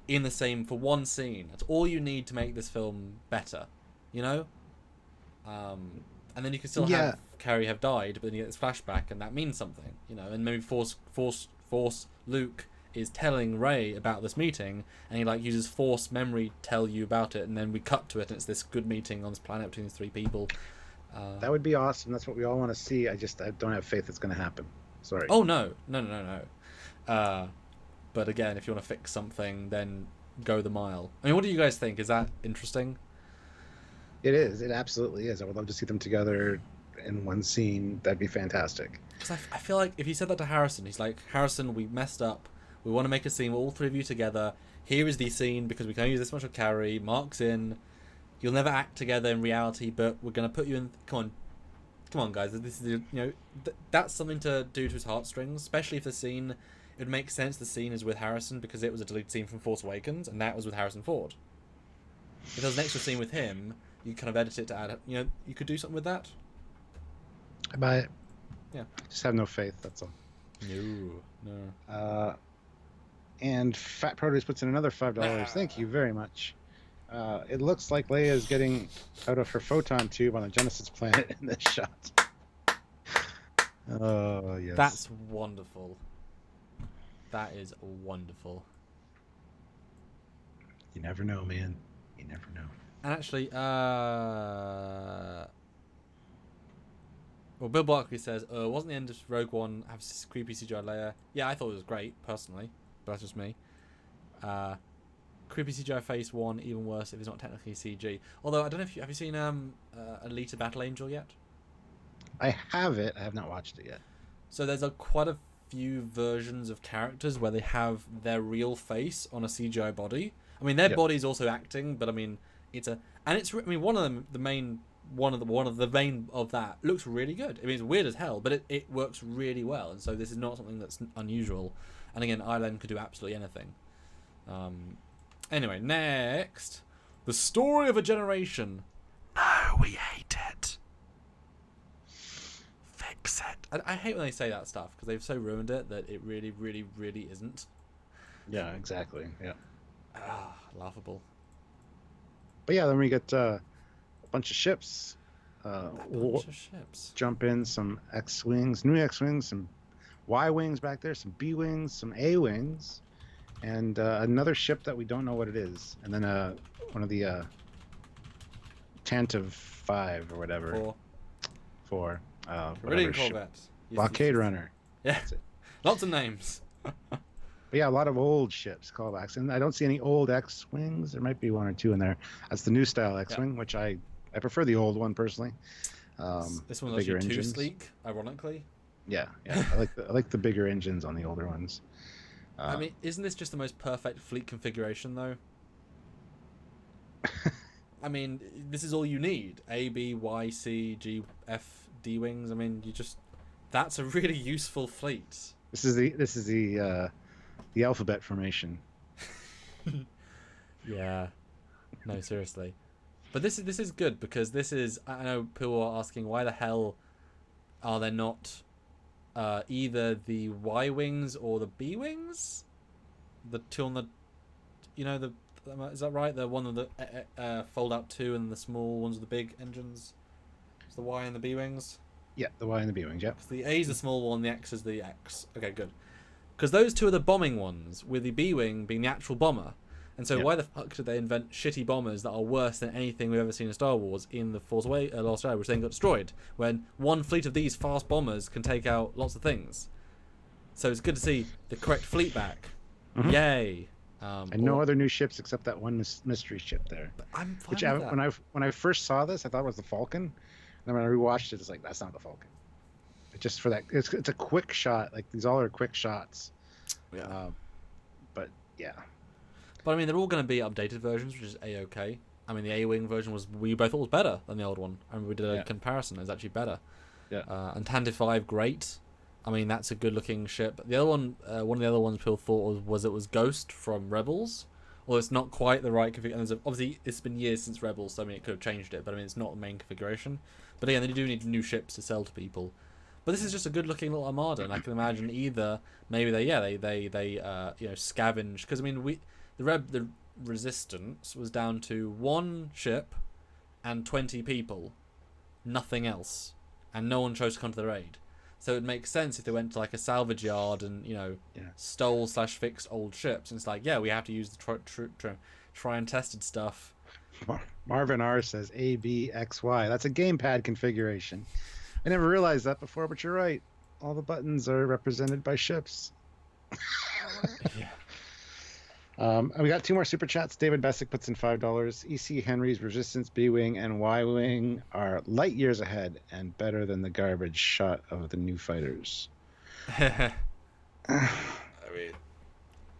in the same for 1 scene. That's all you need to make this film better, and then you can still have Carrie have died, but then you get this flashback, and that means something, and maybe Force Luke is telling Rey about this meeting, and he uses Force memory to tell you about it, and then we cut to it, and it's this good meeting on this planet between these 3 people. That would be awesome. That's what we all want to see. I don't have faith it's going to happen. Sorry. Oh no. But But again, if you want to fix something, then go the mile. I mean, what do you guys think? Is that interesting? It is. It absolutely is. I would love to see them together in one scene. That'd be fantastic. Because I feel like if he said that to Harrison, he's like, Harrison, we messed up. We want to make a scene with all three of you together. Here is the scene because we can only use this much of carry. Mark's in. You'll never act together in reality, but we're going to put you in. Come on, guys. This is that's something to do to his heartstrings, especially if the scene. It would make sense the scene is with Harrison because it was a deleted scene from Force Awakens, and that was with Harrison Ford. If there was an extra scene with him, you kind of edit it to add. You could do something with that. I buy it. Yeah. Just have no faith. That's all. No. And Fat Produce puts in another $5. Thank you very much. It looks like Leia is getting out of her photon tube on the Genesis planet in this shot. Oh, yes. That's wonderful. That is wonderful. You never know, man. You never know. And actually, well, Bill Barkley says, wasn't the end of Rogue One have creepy CGI Leia? Yeah, I thought it was great, personally. But that's just me. Creepy CGI face one, even worse if it's not technically CG. Although, I don't know if have you seen Alita Battle Angel yet? I have it. I have not watched it yet. So there's quite a few versions of characters where they have their real face on a CGI body. I mean, their body's also acting, but I mean, one of them, the main of that looks really good. I mean, it's weird as hell, but it works really well, and so this is not something that's unusual. And again, Island could do absolutely anything. Anyway, next, the story of a generation. No, we hate it. Fix it. I hate when they say that stuff because they've so ruined it that it really, really, really isn't. Yeah, exactly. Yeah. Laughable. But yeah, then we get a bunch of ships. Jump in some X-wings, new X-wings, some Y-wings back there, some B-wings, some A-wings, and another ship that we don't know what it is, and then one of the Tantive 5 or whatever. 4. Iridium Corvette. Blockade Runner. Yeah, lots of names. But yeah, a lot of old ships, callbacks, and I don't see any old X-wings. There might be one or two in there. That's the new style X-wing, which I prefer the old one personally. This one's actually too sleek, ironically. Yeah, I like the bigger engines on the older ones. I mean, isn't this just the most perfect fleet configuration, though? I mean, this is all you need: A, B, Y, C, G, F, D wings. I mean, that's a really useful fleet. This is the alphabet formation. Yeah. No, seriously. But this is good because this is. I know people are asking why the hell are there not either the Y wings or the B wings? The two on the, is that right? The one of the fold out two and the small ones with the big engines. It's the Y and the B wings. Yeah, the Y and the B wings. Yeah. The A is the small one, the X is the X. Okay, good. Because those two are the bombing ones, with the B wing being the actual bomber. And so why the fuck did they invent shitty bombers that are worse than anything we've ever seen in Star Wars in the Force Awakens, Lost Jedi, which then got destroyed, when one fleet of these fast bombers can take out lots of things. So it's good to see the correct fleet back. Mm-hmm. Yay! And no other new ships except that one mystery ship there. I'm fine with that. When I first saw this, I thought it was the Falcon. And then when I rewatched it, it's like, that's not the Falcon. Just for that, it's a quick shot. Like, these all are quick shots. Yeah. But yeah. But I mean, they're all going to be updated versions, which is a-okay. I mean, the A-wing version we both thought was better than the old one, and we did a comparison. It's actually better. Yeah. And Tantive 5, great. I mean, that's a good-looking ship. The other one of the other ones people thought was it was Ghost from Rebels. Although it's not quite the right configuration. Obviously, it's been years since Rebels, so I mean, it could have changed it. But I mean, it's not the main configuration. But again, they do need new ships to sell to people. But this is just a good-looking little armada, and I can imagine either maybe they scavenge, because I mean the Resistance was down to one ship and 20 people, nothing else, and no one chose to come to their aid. So it makes sense if they went to like a salvage yard and stole/fixed old ships, and it's like we have to use the try and tested stuff. Marvin R says ABXY. That's a gamepad configuration. I never realized that before, but you're right. All the buttons are represented by ships. And we got two more super chats. David Bessick puts in $5. EC Henry's Resistance B-Wing and Y-Wing are light years ahead and better than the garbage shot of the new fighters. I mean,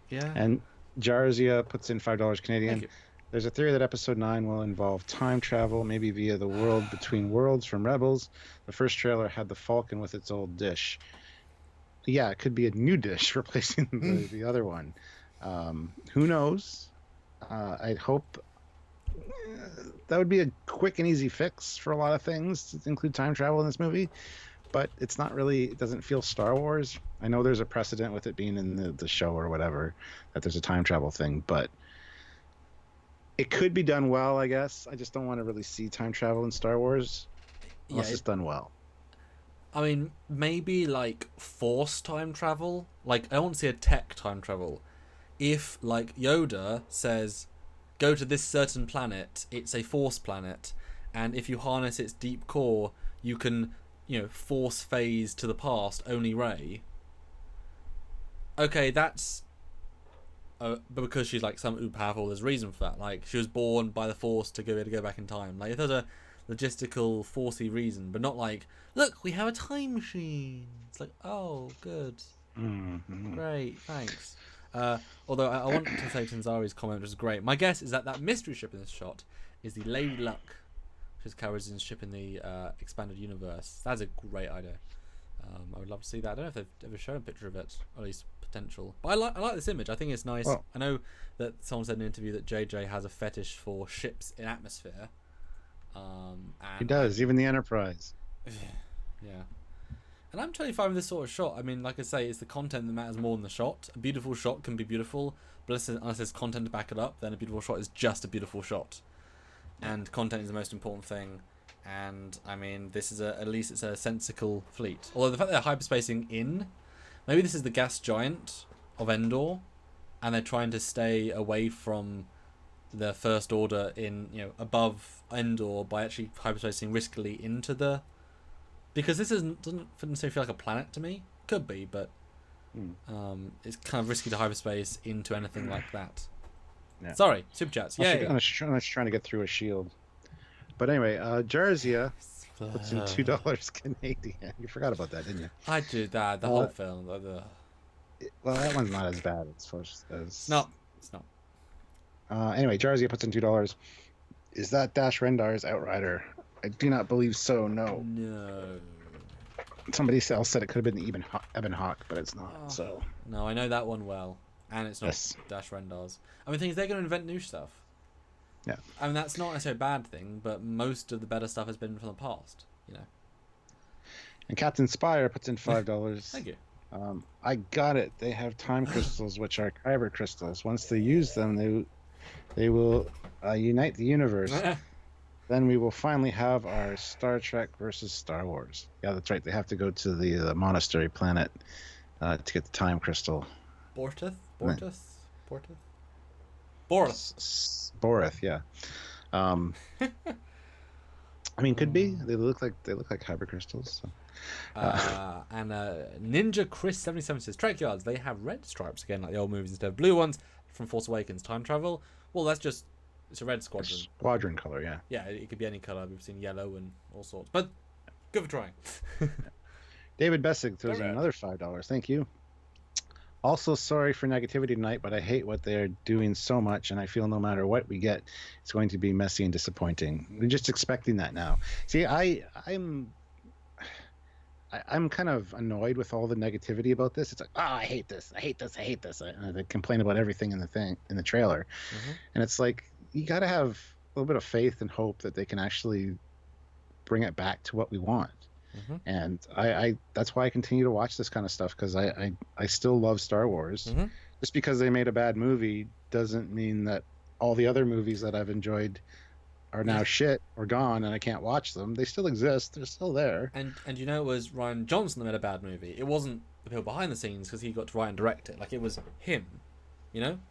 yeah. And Jarzia puts in $5 Canadian. Thank you. There's a theory that episode 9 will involve time travel, maybe via the world between worlds from Rebels. The first trailer had the Falcon with its old dish. Yeah, it could be a new dish replacing the other one. Who knows? I'd hope that would be a quick and easy fix for a lot of things to include time travel in this movie. But it's not really, it doesn't feel Star Wars. I know there's a precedent with it being in the show or whatever, that there's a time travel thing, but it could be done well, I guess. I just don't want to really see time travel in Star Wars unless it's done well. I mean, maybe like forced time travel. Like, I want to see a tech time travel. If, like, Yoda says, go to this certain planet, it's a force planet, and if you harness its deep core, you can, force phase to the past, only Rey. Okay, that's... but because she's, like, some uber powerful, there's a reason for that. Like, she was born by the force to go back in time. Like, if there's a logistical, forcey reason, but not like, look, we have a time machine. It's like, oh, good. Mm-hmm. Great, thanks. Although I want to say Tanzari's comment was great. My guess is that mystery ship in this shot is the Lady Luck, which is Calrissian's ship in the expanded universe. That's a great idea. I would love to see that. I don't know if they've ever shown a picture of it, or at least potential. But I like this image. I think it's nice. Well, I know that someone said in an interview that JJ has a fetish for ships in atmosphere. And he does, even the Enterprise. Yeah. And I'm totally fine with this sort of shot. I mean, like I say, it's the content that matters more than the shot. A beautiful shot can be beautiful, but unless there's content to back it up, then a beautiful shot is just a beautiful shot. And content is the most important thing. And, I mean, this is at least it's a sensical fleet. Although the fact that they're hyperspacing in, maybe this is the gas giant of Endor, and they're trying to stay away from the First Order in, above Endor by actually hyperspacing riskily into the... Because this doesn't necessarily feel like a planet to me. Could be, but it's kind of risky to hyperspace into anything like that. Yeah. Sorry, super chats. Yeah. I was trying to get through a shield. But anyway, Jarzia puts in $2 Canadian. You forgot about that, didn't you? I did that. The whole film. Well, that one's not as bad as... No, it's not. Anyway, Jarzia puts in $2. Is that Dash Rendar's Outrider? I do not believe so, no. No. Somebody else said it could have been Ebon Hawk, but it's not, so... No, I know that one well. And it's not Dash Rendar's. I mean, the thing is, they're going to invent new stuff. Yeah. I mean, that's not necessarily a bad thing, but most of the better stuff has been from the past, And Captain Spire puts in $5. Thank you. I got it. They have time crystals, which are kyber crystals. Once they use them, they will unite the universe. Then we will finally have our Star Trek versus Star Wars. Yeah, that's right. They have to go to the monastery planet to get the time crystal. Bortith, yeah. I mean, could be. They look like kyber crystals. So. And Ninja Chris 77 says Trekyards. They have red stripes again, like the old movies, instead of blue ones from Force Awakens. Time travel. Well, it's a red squadron. Squadron color, yeah. Yeah, it could be any color. We've seen yellow and all sorts. But good for trying. David Bessick throws in another $5. Thank you. Also, sorry for negativity tonight, but I hate what they're doing so much, and I feel no matter what we get, it's going to be messy and disappointing. We're just expecting that now. See, I'm kind of annoyed with all the negativity about this. It's like, I hate this. And they complain about everything in the trailer, and it's like you got to have a little bit of faith and hope that they can actually bring it back to what we want. And I that's why I continue to watch this kind of stuff, because I still love Star Wars. Just because they made a bad movie doesn't mean that all the other movies that I've enjoyed are now shit or gone and I can't watch them. They still exist. They're still there. And it was Rian Johnson that made a bad movie. It wasn't the people behind the scenes, because he got to write and direct it. Like, it was him.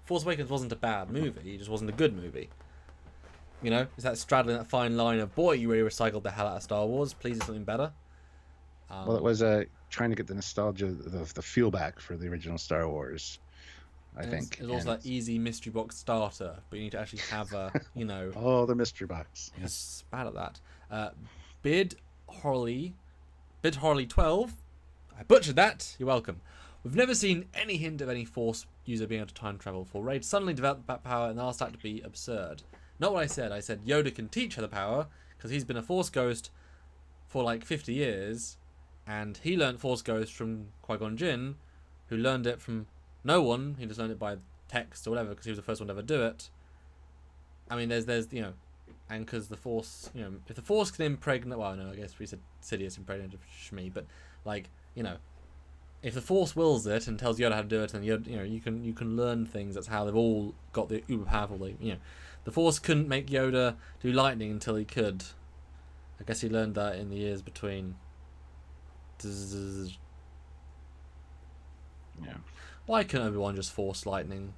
Force Awakens wasn't a bad movie. It just wasn't a good movie. It's that straddling that fine line of, boy, you really recycled the hell out of Star Wars. Please do something better. Well, it was trying to get the nostalgia, the feel back for the original Star Wars. I And think. it's also that easy mystery box starter, but you need to actually have a, Oh, the mystery box. Yes. he's bad at that. Bid Horley 12. I butchered that. You're welcome. We've never seen any hint of any Force user being able to time travel. For Raid suddenly developed that power and asked that to be absurd. Not what I said. I said Yoda can teach her the power because he's been a Force ghost for like 50 years, and he learned Force Ghost from Qui-Gon Jinn, who learned it from no one. He just learned it by text or whatever because he was the first one to ever do it. I mean, there's and because the Force, if the Force can impregnate, well, no, I guess we said Sidious impregnated Shmi, but like, if the Force wills it and tells Yoda how to do it, then Yoda, you can learn things. That's how they've all got the uber powerful. The Force couldn't make Yoda do lightning until he could. I guess he learned that in the years between. Yeah. Why couldn't Obi-Wan just force lightning?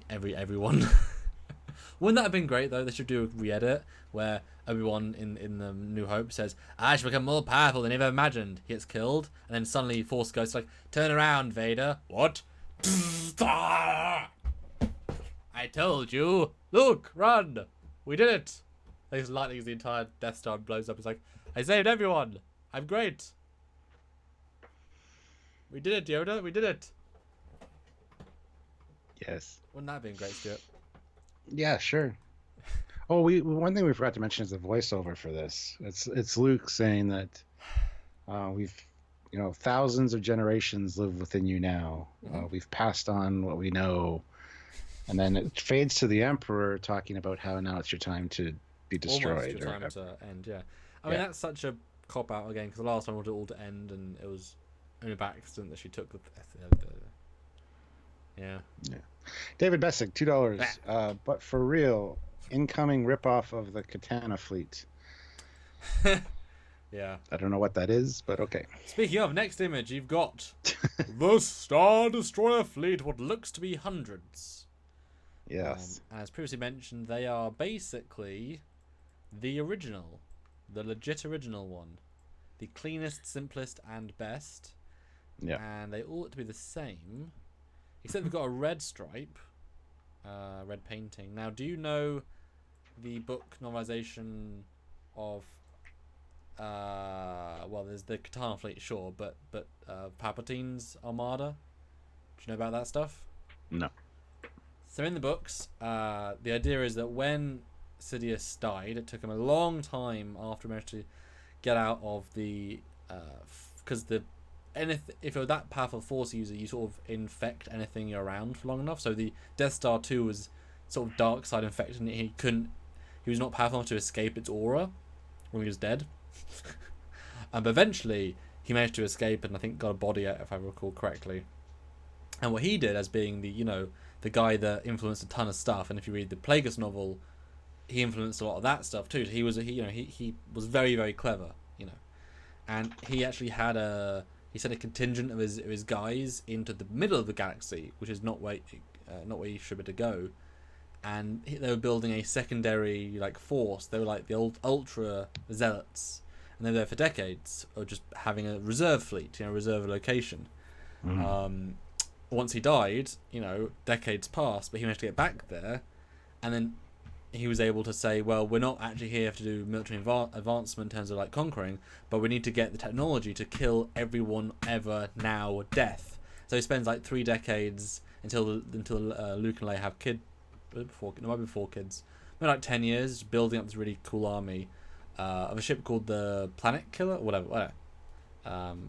Everyone. Wouldn't that have been great though? They should do a re-edit where Obi-Wan in the New Hope says, "I should become more powerful than ever imagined." He gets killed, and then suddenly Force Ghost like, "Turn around, Vader." What? I told you. Luke, run. We did it. Like, lightning as the entire Death Star blows up. It's like, I saved everyone. I'm great. We did it, Yoda. We did it. Yes. Wouldn't that have been great, Stuart? Yeah, sure. Oh, one thing we forgot to mention is the voiceover for this. It's Luke saying that we've, thousands of generations live within you now. We've passed on what we know, and then it fades to the Emperor talking about how now it's your time to be destroyed. Almost your time to end. Yeah. I mean, that's such a cop out again because the last one wanted it all to end, and it was only by accident that she took the. Yeah. David Bessick, $2. But for real, incoming ripoff of the Katana fleet. Yeah. I don't know what that is, but okay. Speaking of, next image, you've got the Star Destroyer fleet, what looks to be hundreds. Yes. As previously mentioned, they are basically the original, the legit original one. The cleanest, simplest, and best. Yeah. And they all look to be the same. Except we've got a red stripe, red painting. Now, do you know the book novelization of? Well, there's the Katana fleet, sure, but Palpatine's Armada. Do you know about that stuff? No. So in the books, the idea is that when Sidious died, it took him a long time after he managed to get out of the, because if you're that powerful Force user, you sort of infect anything you're around for long enough. So the Death Star 2 was sort of dark side infected, and he was not powerful enough to escape its aura when he was dead. But eventually he managed to escape, and I think got a body, if I recall correctly. And what he did, as being the guy that influenced a ton of stuff, and if you read the Plagueis novel, he influenced a lot of that stuff too. So he was very, very clever, and he actually had he sent a contingent of his guys into the middle of the galaxy, which is not where you should be to go. And they were building a secondary force. They were like the old Ultra Zealots, and they were there for decades, or just having a reserve fleet, reserve location. Mm. Once he died, decades passed, but he managed to get back there, and then he was able to say, well, we're not actually here to do military advancement in terms of conquering, but we need to get the technology to kill everyone ever now death. So he spends 3 decades until Luke and Leia have kids. It might be 4 kids. Maybe 10 years building up this really cool army of a ship called the Planet Killer, whatever. But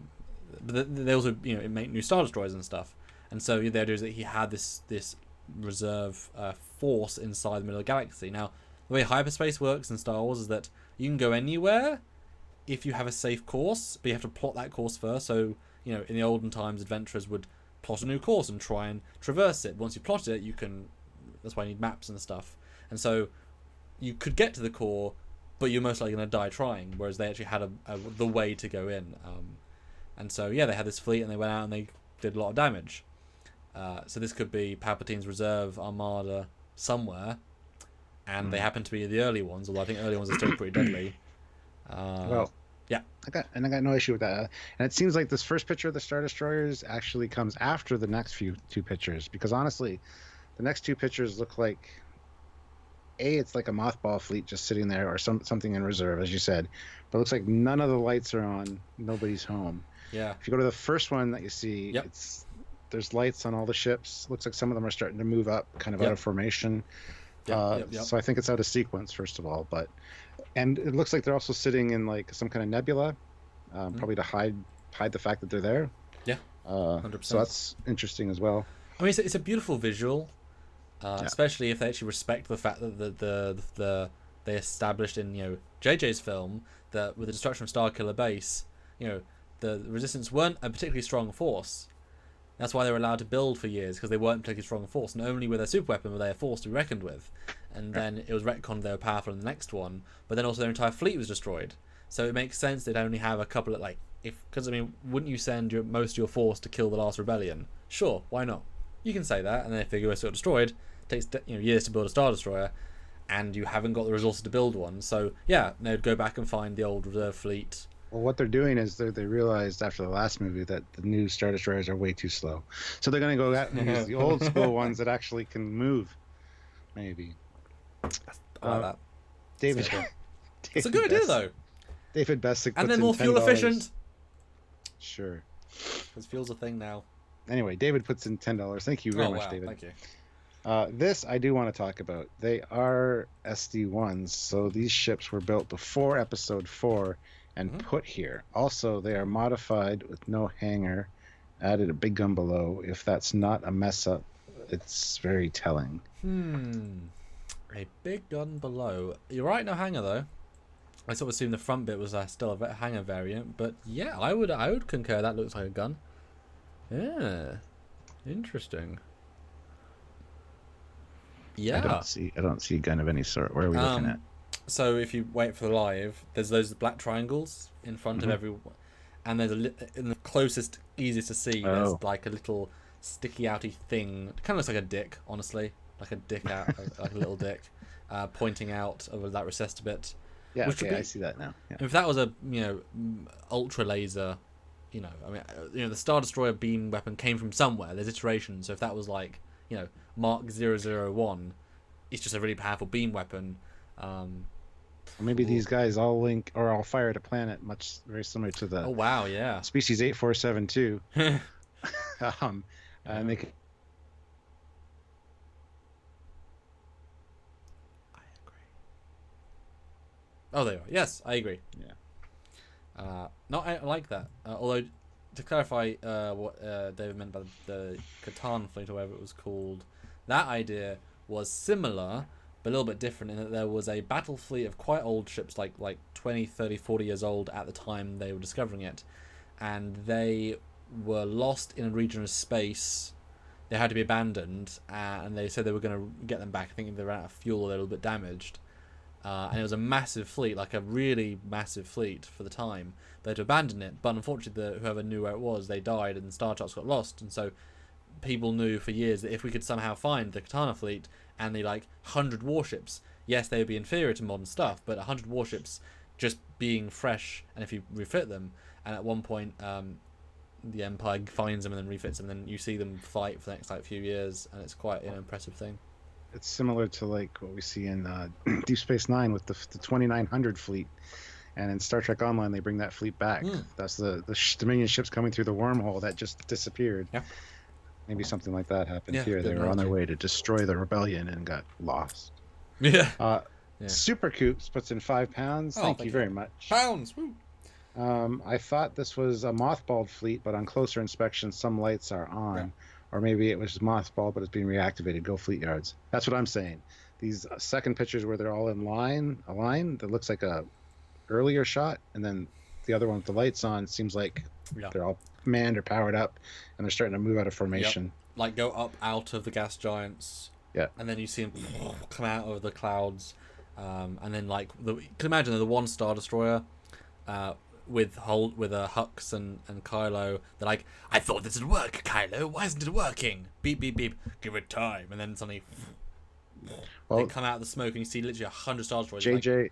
they also make new Star Destroyers and stuff. And so the idea is that he had this reserve force inside the middle of the galaxy. Now, the way hyperspace works in Star Wars is that you can go anywhere if you have a safe course, but you have to plot that course first. So, in the olden times, adventurers would plot a new course and try and traverse it. Once you plot it, you can. That's why you need maps and stuff. And so, you could get to the core, but you're most likely going to die trying. Whereas they actually had the way to go in. And so, they had this fleet, and they went out and they did a lot of damage. So this could be Palpatine's reserve armada somewhere, and they happen to be the early ones, although I think early ones are still pretty deadly. I got no issue with that. And it seems like this first picture of the Star Destroyers actually comes after the next two pictures, because honestly, the next two pictures look like it's like a mothball fleet just sitting there, or something in reserve, as you said. But it looks like none of the lights are on. Nobody's home. Yeah. If you go to the first one that you see, Yep. there's lights on all the ships. Looks like some of them are starting to move up, kind of out of formation. Yep. So I think it's out of sequence, first of all. And it looks like they're also sitting in like some kind of nebula, probably to hide the fact that they're there. Yeah. 100%. So that's interesting as well. I mean, it's a beautiful visual, especially if they actually respect the fact that they established in JJ's film that with the destruction of Starkiller Base, the Resistance weren't a particularly strong force. That's why they were allowed to build for years, because they weren't a particularly strong force. And only with their super weapon were they a force to be reckoned with. And then it was retconned they were powerful in the next one, but then also their entire fleet was destroyed. So it makes sense they'd only have a couple of because I mean, wouldn't you send most of your force to kill the last rebellion? Sure, why not? You can say that, and then if they go sort of destroyed, it takes years to build a Star Destroyer, and you haven't got the resources to build one. So yeah, they'd go back and find the old reserve fleet. Well, what they're doing is they realized after the last movie that the new Star Destroyers are way too slow. So they're going to go out and use the old school ones that actually can move, maybe. I like that. David, it's a good idea, though. David Bessick and puts then more in fuel $10. efficient. Sure. Because fuel's a thing now. Anyway, David puts in $10. Thank you very much, wow. David. Thank you. This I do want to talk about. They are SD1s, so these ships were built before Episode 4 and put here. Also, they are modified with no hangar, added a big gun below. If that's not a mess up, it's very telling. A big gun below. You're right, no hangar though. I sort of assumed the front bit was still a hangar variant, but yeah, I would concur. That looks like a gun. Yeah, interesting. Yeah, I don't see a gun of any sort. Where are we looking at? So if you wait for the live, there's those black triangles in front of everyone, and there's in the closest, easiest to see. There's like a little sticky outy thing. It kind of looks like a dick, honestly, like a dick out, like a little dick, pointing out over that recessed bit. Yeah, okay, I see that now. Yeah. If that was a ultra laser, I mean, the Star Destroyer beam weapon came from somewhere. There's iterations. So if that was like Mark 001, it's just a really powerful beam weapon. Or maybe these guys all link or all fire at a planet very similar to the species 8472. And they can. I agree. Oh, they are. Yes, I agree. Yeah. No, I like that. Although, to clarify what David meant by the Catan fleet or whatever it was called, that idea was similar, but a little bit different in that there was a battle fleet of quite old ships, like 20, 30, 40 years old at the time they were discovering it, and they were lost in a region of space. They had to be abandoned, and they said they were going to get them back. I think they ran out of fuel, they were a little bit damaged. And it was a massive fleet, like a really massive fleet for the time. They had to abandon it, but unfortunately whoever knew where it was, they died, and the Star Charts got lost, and so people knew for years that if we could somehow find the Katana fleet and the 100 warships, yes, they would be inferior to modern stuff, but 100 warships just being fresh, and if you refit them, and at one point the Empire finds them and then refits them, and then you see them fight for the next few years, and it's quite an impressive thing. It's similar to what we see in Deep Space Nine with the 2900 fleet, and in Star Trek Online they bring that fleet back. That's the Dominion ships coming through the wormhole that just disappeared. Yeah. Maybe something like that happened here. They were on their way to destroy the rebellion and got lost. Yeah. Super Coops puts in £5. Thank you very much. Pounds. Woo. I thought this was a mothballed fleet, but on closer inspection, some lights are on. Yeah. Or maybe it was mothballed, but it's being reactivated. Go FLEETYARDS. That's what I'm saying. These second pictures where they're all in a line that looks like a earlier shot, and then the other one with the lights on seems like they're all manned or powered up, and they're starting to move out of formation. Like go up out of the gas giants. Yeah. And then you see them come out of the clouds, and then you can imagine the one Star Destroyer, with Hux and Kylo. They're like, I thought this would work, Kylo. Why isn't it working? Beep beep beep. Give it time. And then suddenly, they come out of the smoke, and you see literally 100 Star Destroyers.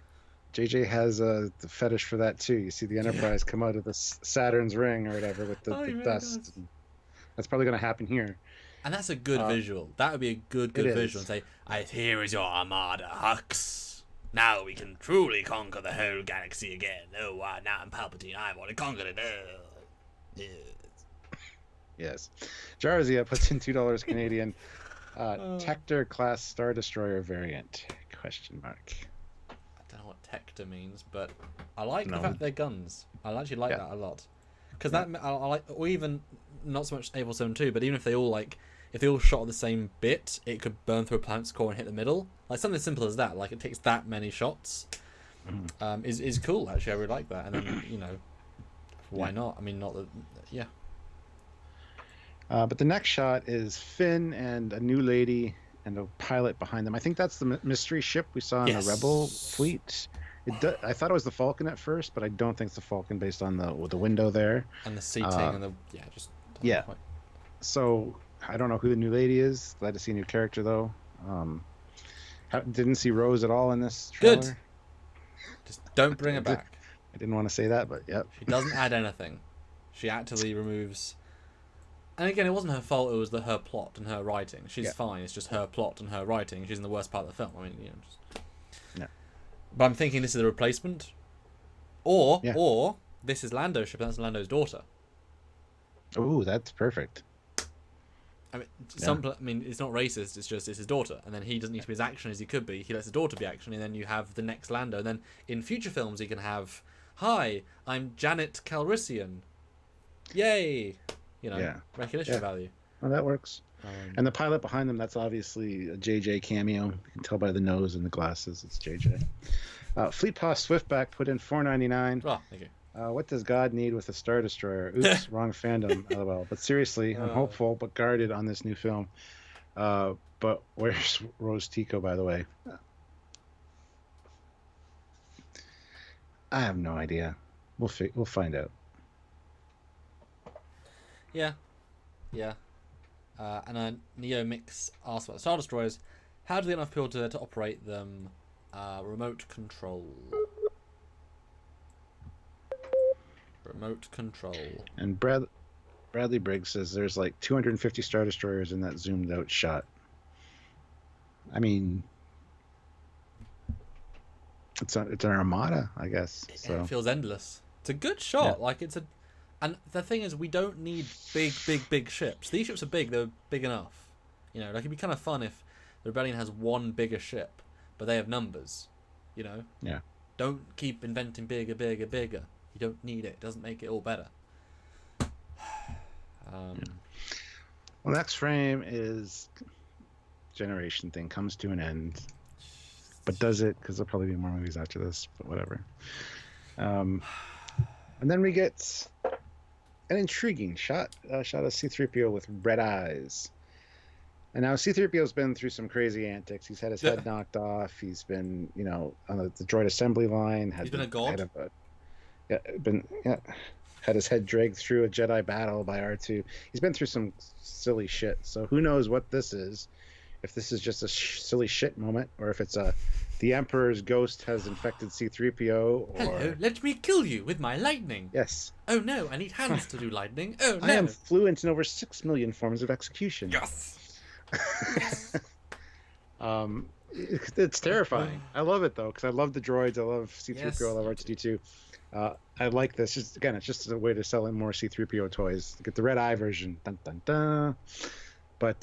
JJ has the fetish for that too. You see the Enterprise come out of the Saturn's ring or whatever with Oh, the he really dust. does. That's probably going to happen here. And that's a good visual. That would be a good It visual. is. And say, here is your armada, Hux. Now we can truly conquer the whole galaxy again. Oh, now I'm Palpatine. I want to conquer it. Yes. Jarzia puts in $2 Canadian. Tector class Star Destroyer variant? Question mark. I don't know what Tector means, but I like the fact they're guns. I actually like that a lot. Because that I like, or even not so much Able 72, but even if they all shot at the same bit, it could burn through a planet's core and hit the middle. Like something as simple as that. Like it takes that many shots. Is cool actually. I really like that. And then why not? I mean, not that. Yeah. But the next shot is Finn and a new lady and a pilot behind them. I think that's the mystery ship we saw in the Rebel fleet. I thought it was the Falcon at first, but I don't think it's the Falcon based on the window there. And the seating and the quite... So I don't know who the new lady is. Glad to see a new character though. Didn't see Rose at all in this trailer. Good. Just don't bring her back. I didn't want to say that, but yep. She doesn't add anything. She actively removes. And again, it wasn't her fault. It was her plot and her writing. She's fine. It's just her plot and her writing. She's in the worst part of the film. I mean, But I'm thinking this is a replacement, or this is Lando's ship. And that's Lando's daughter. Ooh, that's perfect. I mean, it's not racist. It's just it's his daughter, and then he doesn't need to be as action as he could be. He lets his daughter be action, and then you have the next Lando. And then in future films, he can have, "Hi, I'm Janet Calrissian." Yay! Recognition value. Well, that works. And the pilot behind them, that's obviously a JJ cameo. You can tell by the nose and the glasses, it's JJ. Fleet Pass Swiftback put in $4.99. Oh, thank you. What does God need with a Star Destroyer? Oops, wrong fandom, lol. But seriously, I'm hopeful but guarded on this new film. But where's Rose Tico, by the way? I have no idea. We'll find out. Yeah. And Neo Mix asks about Star Destroyers. How do they get enough people to operate them? Remote control. Remote control. And Bradley Briggs says there's like 250 Star Destroyers in that zoomed out shot. I mean, it's an armada, I guess. So it feels endless. It's a good shot. Like and the thing is, we don't need big ships. These ships are big. They're big enough. Like it'd be kind of fun if the Rebellion has one bigger ship, but they have numbers. Yeah. Don't keep inventing bigger. You don't need it. It doesn't make it all better. Well, next frame is generation thing comes to an end, but does it? Because there'll probably be more movies after this. But whatever. And then we get an intriguing shot of C-3PO with red eyes. And now C-3PO's been through some crazy antics. He's had his head knocked off. He's been, on the droid assembly line. He's been a god. Had his head dragged through a Jedi battle by R2. He's been through some silly shit. So who knows what this is? If this is just a silly shit moment, or if it's the Emperor's ghost has infected C-3PO. Or... Hello, let me kill you with my lightning. Yes. Oh no, I need hands to do lightning. Oh no. I am fluent in over 6 million forms of execution. Yes. It's terrifying. I love it though, because I love the droids. I love C-3PO. I love R2-D2. I like this. It's just a way to sell in more C-3PO toys. Get the red eye version. Dun, dun, dun. But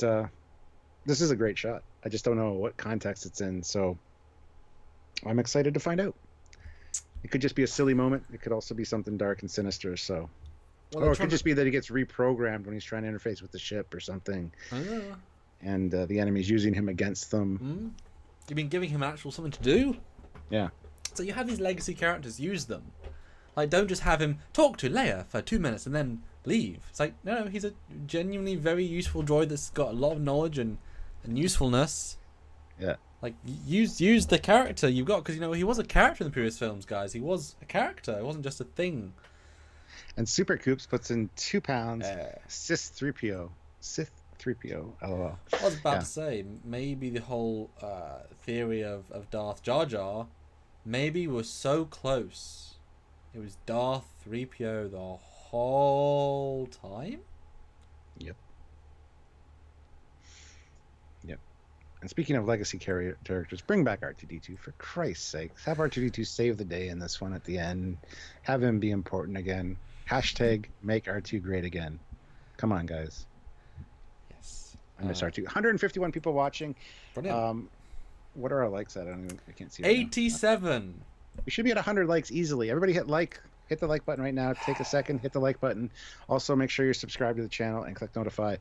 this is a great shot. I just don't know what context it's in, so I'm excited to find out. It could just be a silly moment. It could also be something dark and sinister. So, or it could just be that he gets reprogrammed when he's trying to interface with the ship or something. And the enemy's using him against them. You've been giving him actual something to do. Yeah. So you have these legacy characters, use them. Like, don't just have him talk to Leia for 2 minutes and then leave. It's like, no, he's a genuinely very useful droid that's got a lot of knowledge and usefulness. Yeah. Like, use the character you've got, because, he was a character in the previous films, guys. He was a character. It wasn't just a thing. And Super Coops puts in £2. Sith 3PO. Sith 3PO. LOL. I was about to say, maybe the whole theory of Darth Jar Jar maybe we're so close. It was Darth 3PO the whole time? Yep. Yep. And speaking of legacy characters, bring back R2-D2 for Christ's sakes. Have R2-D2 save the day in this one at the end. Have him be important again. Hashtag make R2 great again. Come on, guys. Yes. I miss R2. 151 people watching. Brilliant. What are our likes at? I can't see. 87. We should be at 100 likes easily. Everybody hit the like button right now. Take a second, hit the like button. Also, make sure you're subscribed to the channel and click notify.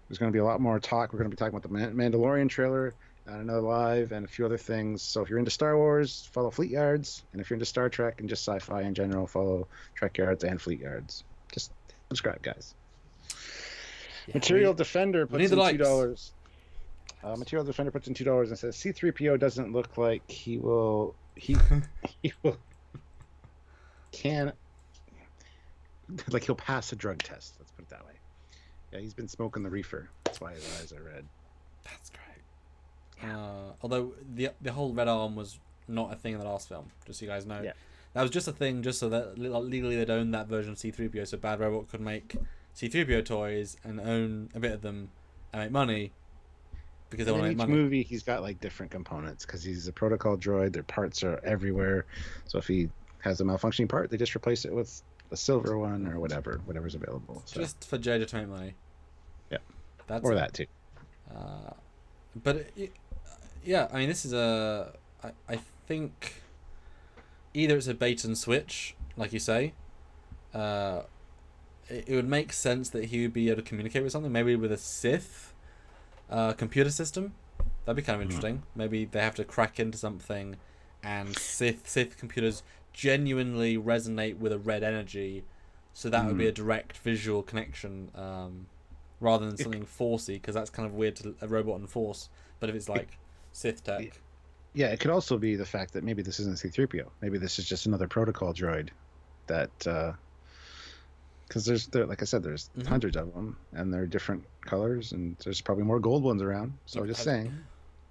There's going to be a lot more talk. We're going to be talking about the Mandalorian trailer and another live and a few other things. So if you're into Star Wars, follow FLEETYARDS. And if you're into Star Trek and just sci-fi in general, follow Trekyards and FLEETYARDS. Just subscribe, guys. Yeah, Material Defender puts in $2. Material Defender puts in $2 and says C-3PO doesn't look like he will he'll pass a drug test. Let's put it that way. Yeah, he's been smoking the reefer. That's why his eyes are red. That's great. Although the whole red arm was not a thing in the last film, just so you guys know. Yeah. That was just a thing, just so that legally they'd own that version of C-3PO, so Bad Robot could make C-3PO toys and own a bit of them and make money. Because they want to make money. Each movie, he's got like different components because he's a protocol droid. Their parts are everywhere. So if he has a malfunctioning part, they just replace it with a silver one or whatever's available. So. Just for JJ to make money. Yeah. That's that too. But yeah, I mean, this is I think either it's a bait and switch, like you say. It would make sense that he would be able to communicate with something, maybe with a Sith computer system. That'd be kind of interesting. Maybe they have to crack into something, and Sith computers genuinely resonate with a red energy, so that would be a direct visual connection, rather than something forcey, because that's kind of weird to a robot and force. But if it's like Sith tech, yeah, it could also be the fact that maybe this isn't C-3PO. Maybe this is just another protocol droid that. Because like I said, there's hundreds of them, and they're different colors, and there's probably more gold ones around. So just saying,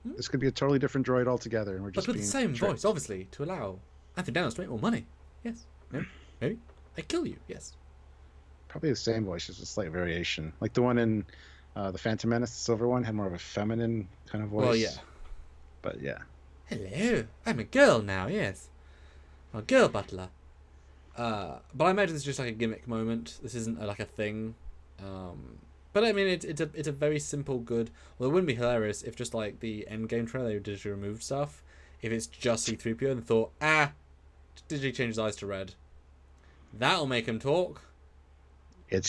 this could be a totally different droid altogether, and we're just. But with the same voice, obviously, to allow Anthony Daniels to make more money. Yes. No. Maybe. I kill you. Yes. Probably the same voice, just a slight variation. Like the one in the Phantom Menace, the silver one, had more of a feminine kind of voice. Well, yeah. But yeah. Hello, I'm a girl now. Yes. A girl butler. But I imagine it's just like a gimmick moment. This isn't like a thing. But I mean, it's a very simple, good. Well, it wouldn't be hilarious if just like the Endgame trailer they digitally removed stuff. If it's just C-3PO and thought, digitally change his eyes to red. That'll make him talk. They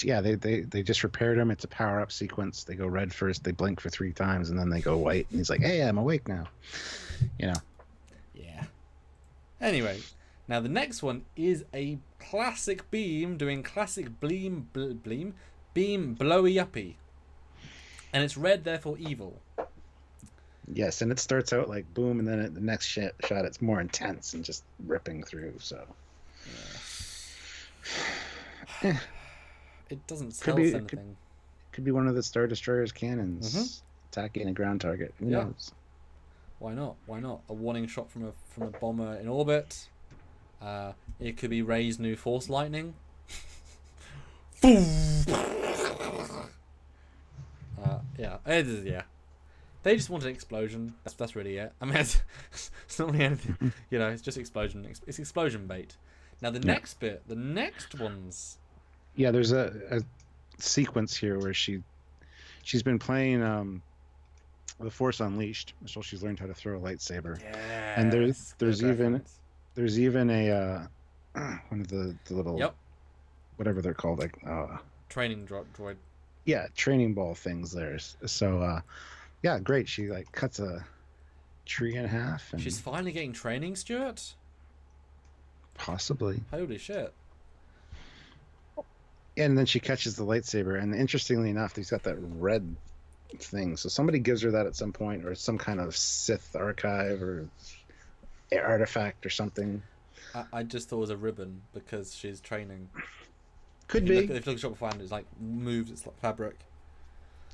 just repaired him. It's a power up sequence. They go red first. They blink for 3 times, and then they go white. And he's like, "Hey, I'm awake now." You know. Yeah. Anyway. Now the next one is a classic beam doing classic beam blowy uppy, and it's red, therefore evil. Yes, and it starts out like boom, and then at the next shot it's more intense and just ripping through. So it doesn't tell us anything. Could be one of the Star Destroyer's cannons attacking a ground target. Who knows? Why not? A warning shot from a bomber in orbit. It could be Rey's new Force lightning. Yeah. They just want an explosion. That's really it. I mean, it's not really anything. It's just explosion. It's explosion bait. Now the next bit, the next ones. Yeah, there's a sequence here where she's been playing the Force Unleashed, so she's learned how to throw a lightsaber. Yes, and there's even a one of the little whatever they're called, like training droid. Yeah, training ball things there. So yeah, great. She like cuts a tree in half. And she's finally getting training, Stuart. Possibly. Holy shit. And then she catches the lightsaber, and interestingly enough, he's got that red thing. So somebody gives her that at some point, or some kind of Sith archive or artifact or something. I just thought it was a ribbon because she's training. Could be. If you look at shop beforehand, it's like moves. It's like fabric.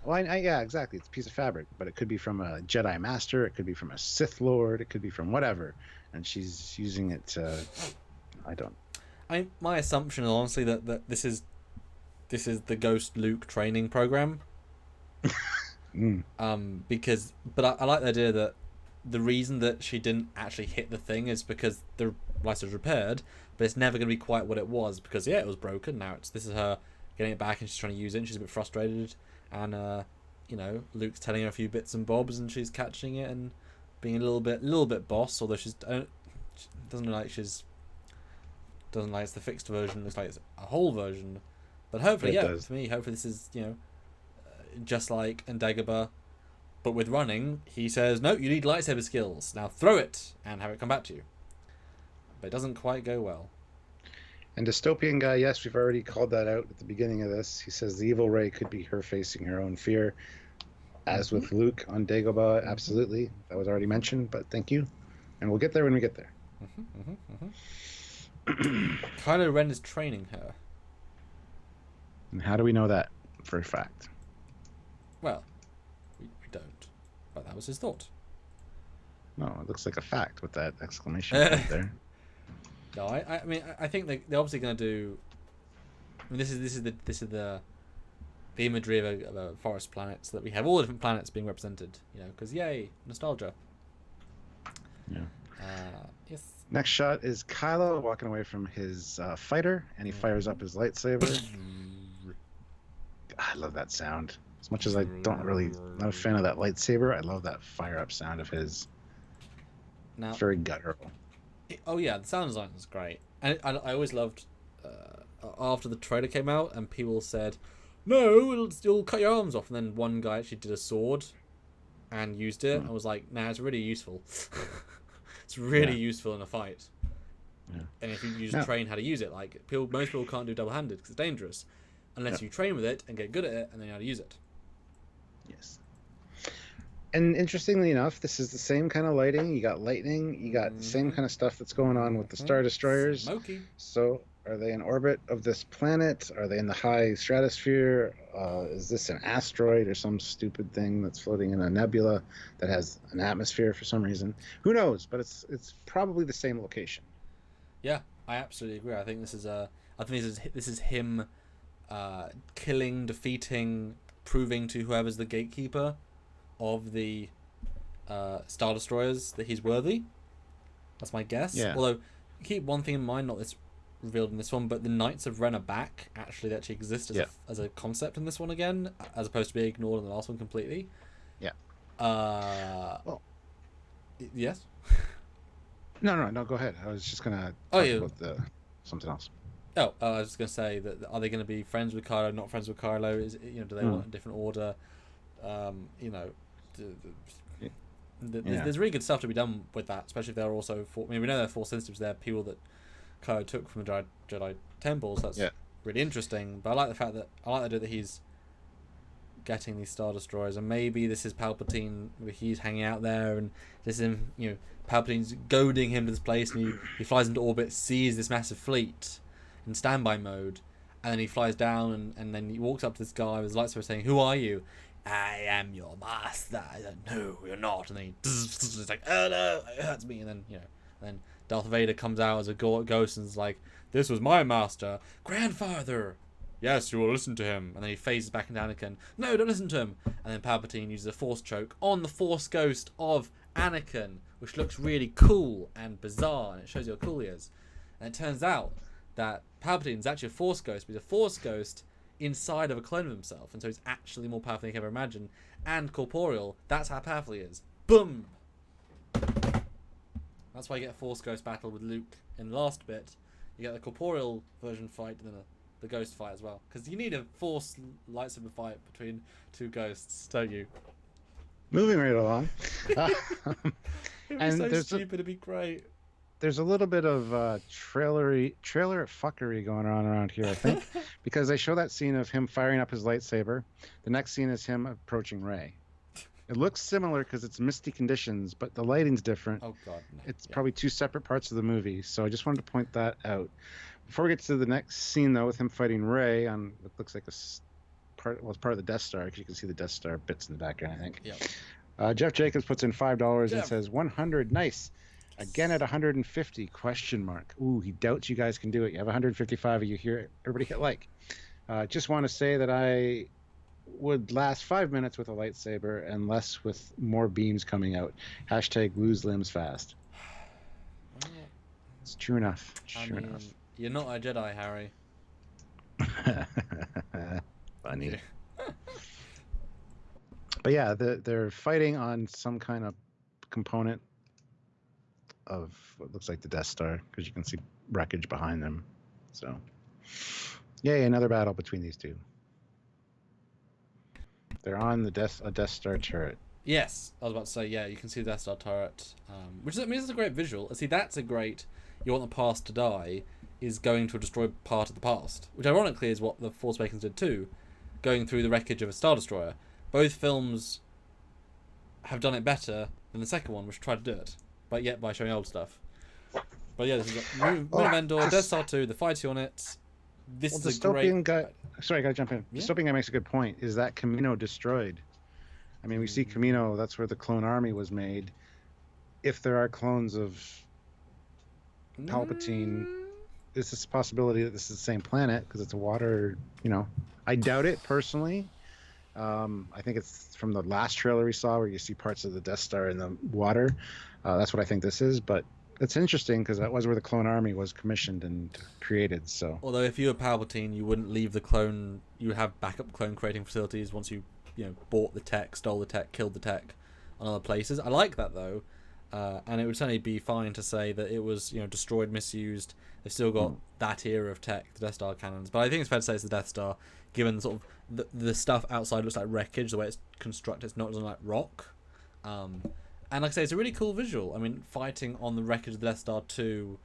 Well, yeah, exactly. It's a piece of fabric, but it could be from a Jedi Master. It could be from a Sith Lord. It could be from whatever. And she's using it to, I don't. My assumption is honestly that this is the Ghost Luke training program. Because I like the idea that the reason that she didn't actually hit the thing is because the lightsaber's repaired, but it's never going to be quite what it was because it was broken. Now this is her getting it back and she's trying to use it and she's a bit frustrated, and Luke's telling her a few bits and bobs and she's catching it and being a little bit boss, although she doesn't look like it's the fixed version. It looks like it's a whole version, but hopefully for me, hopefully this is just like in Dagobah, but with running. He says, no, you need lightsaber skills, now throw it and have it come back to you, but it doesn't quite go well. And dystopian guy, yes, we've already called that out at the beginning of this. He says the evil Rey could be her facing her own fear, as with Luke on Dagobah. Absolutely, that was already mentioned, but thank you, and we'll get there when we get there. Kylo Ren is training her. And how do we know that for a fact? Well, we don't, but that was his thought. No, it looks like a fact with that exclamation point there. No, I mean, I think they're obviously going to do. I mean, this is the imagery of a forest planet, so that we have all different planets being represented. Because yay, nostalgia. Yeah. Yes. Next shot is Kylo walking away from his fighter, and he fires up his lightsaber. I love that sound. As much as I not a fan of that lightsaber, I love that fire up sound of his. Now, it's very guttural. Oh yeah, the sound design is great, and I always loved after the trailer came out and people said, "No, it'll cut your arms off," and then one guy actually did a sword and used it. I was like, "Nah, it's really useful." It's really useful in a fight. Yeah. And if you train how to use it, like most people can't do double-handed because it's dangerous, unless you train with it and get good at it and then you know how to use it. Yes. And interestingly enough, this is the same kind of lighting. You got lightning. You got the same kind of stuff that's going on with the Star Destroyers. Smoky. So, are they in orbit of this planet? Are they in the high stratosphere? Is this an asteroid or some stupid thing that's floating in a nebula that has an atmosphere for some reason? Who knows? But it's probably the same location. Yeah, I absolutely agree. I think this is him killing, defeating, proving to whoever's the gatekeeper of the Star Destroyers that he's worthy. That's my guess. Yeah. Although, keep one thing in mind, not this revealed in this one, but the Knights of Ren are back. Actually, they actually exist as a concept in this one again, as opposed to being ignored in the last one completely. Yeah. Well. Yes? No, go ahead. I was just going to talk about something else. Oh, I was just going to say that are they going to be friends with Kylo, not friends with Kylo? Do they want a different order? There's really good stuff to be done with that, especially if they're also we know they're Force sensitives. They're people that Kylo took from the Jedi temples. That's really interesting. But I like the idea that he's getting these Star Destroyers, and maybe this is Palpatine. Maybe he's hanging out there, and this is him. Palpatine's goading him to this place, and he flies into orbit, sees this massive fleet in standby mode, and then he flies down, and then he walks up to this guy with his lightsaber, saying, "Who are you?" "I am your master." I said, "No, you're not." And then he's like, "Oh no, it hurts me." And then Darth Vader comes out as a ghost and is like, "This was my master, grandfather. Yes, you will listen to him." And then he phases back into Anakin. "No, don't listen to him." And then Palpatine uses a Force choke on the Force ghost of Anakin, which looks really cool and bizarre, and it shows you how cool he is. And it turns out that Palpatine is actually a Force ghost, but he's a Force ghost inside of a clone of himself, and so he's actually more powerful than you can ever imagine, and corporeal. That's how powerful he is. Boom! That's why you get a Force ghost battle with Luke in the last bit. You get the corporeal version fight, and then the ghost fight as well, because you need a Force lightsaber fight between two ghosts, don't you? Moving right along. It'd be so stupid, it'd be great. There's a little bit of trailer fuckery going on around here, I think, because they show that scene of him firing up his lightsaber. The next scene is him approaching Rey. It looks similar because it's misty conditions, but the lighting's different. Oh God, no. It's probably two separate parts of the movie, so I just wanted to point that out. Before we get to the next scene, though, with him fighting Rey on what looks like a it's part of the Death Star, because you can see the Death Star bits in the background, I think. Yep. Jeff Jacobs puts in $5 and Jeff. says 100. Nice. Again at 150? ? Ooh, he doubts you guys can do it. You have 155 of you here. Everybody hit like. Just want to say that I would last 5 minutes with a lightsaber and less with more beams coming out. # lose limbs fast. It's true enough. True enough. You're not a Jedi, Harry. Funny. But yeah, they're fighting on some kind of component of what looks like the Death Star, because you can see wreckage behind them. So, yay, another battle between these two. They're on a Death Star turret. Yes, I was about to say, yeah, you can see the Death Star turret, which is a great visual. See, that's a great, you want the past to die, is going to a destroyed part of the past, which ironically is what the Force Awakens did too, going through the wreckage of a Star Destroyer. Both films have done it better than the second one, which tried to do it, but yet by showing old stuff. But yeah, this is Moon of Endor, Death Star 2, the fighting on it. This is a great guy. Sorry, I gotta jump in. Yeah. Dystopian guy makes a good point. Is that Kamino destroyed? I mean, we see Kamino. That's where the clone army was made. If there are clones of Palpatine, is this a possibility that this is the same planet because it's a water? I doubt it personally. I think it's from the last trailer we saw where you see parts of the Death Star in the water. That's what I think this is, but it's interesting because that was where the clone army was commissioned and created. So, although if you were Palpatine, you wouldn't leave the clone. You would have backup clone creating facilities once you bought the tech, stole the tech, killed the tech on other places. I like that though, and it would certainly be fine to say that it was destroyed, misused. They've still got that era of tech, the Death Star cannons. But I think it's fair to say it's the Death Star, given sort of the stuff outside looks like wreckage, the way it's constructed. It's not like rock. And like I say, it's a really cool visual. I mean, fighting on the wreckage of the Death Star 2,